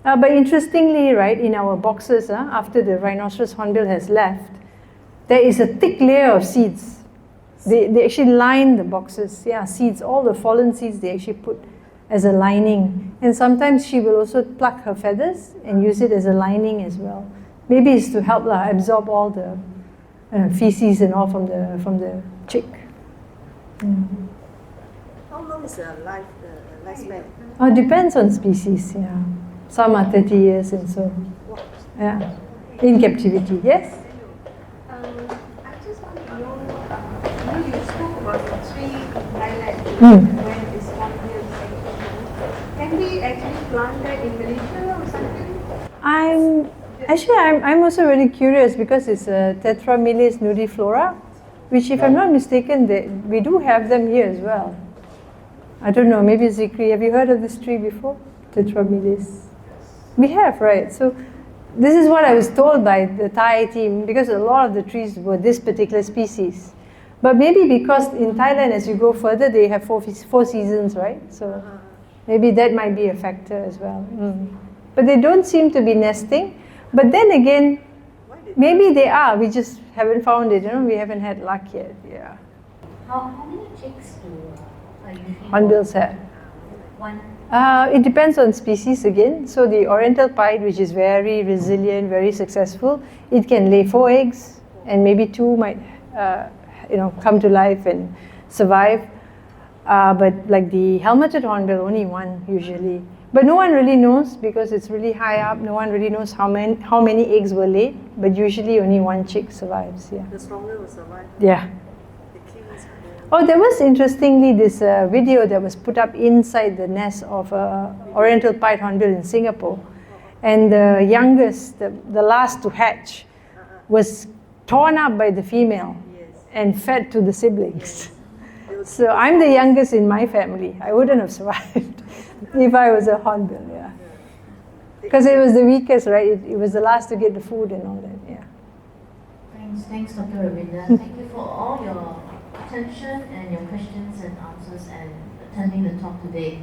But interestingly, right, in our boxes, after the rhinoceros hornbill has left, there is a thick layer of seeds. They actually line the boxes, seeds, all the fallen seeds they actually put as a lining. And sometimes she will also pluck her feathers and use it as a lining as well. Maybe it's to help absorb all the feces and all from the chick. How long is the lifespan? It depends on species, Some are 30 years and so, in captivity, yes? I just want to know, you spoke about the three islands where this hornbill actually. Can we actually plant that in Malaysia or something? I'm also really curious because it's a Tetramilis nudiflora, which if I'm not mistaken, we do have them here as well. I don't know, maybe Zikri, have you heard of this tree before? Tetramilis. We have, right? So this is what I was told by the Thai team, because a lot of the trees were this particular species. But maybe because in Thailand, as you go further, they have four seasons, right? So maybe that might be a factor as well. But they don't seem to be nesting. But then again, maybe they are. We just haven't found it. We haven't had luck yet. Yeah. How many chicks do usually Hornbills have. one? It depends on species again. So the oriental pied, which is very resilient, very successful, it can lay 4 eggs, and maybe 2 might, come to life and survive. But like the helmeted hornbill, only 1 usually. But no one really knows because it's really high up. No one really knows how many eggs were laid. But usually only 1 chick survives. Yeah. The stronger will survive. Yeah. The king is Oh, there was interestingly this video that was put up inside the nest of a oriental pied hornbill in Singapore, and the youngest, the last to hatch, was torn up by the female and fed to the siblings. So I'm the youngest in my family. I wouldn't have survived if I was a hornbill, yeah. Because it was the weakest, right? It was the last to get the food and all that, yeah. Thanks, Dr. Ravinder. Thank you for all your attention and your questions and answers and attending the talk today.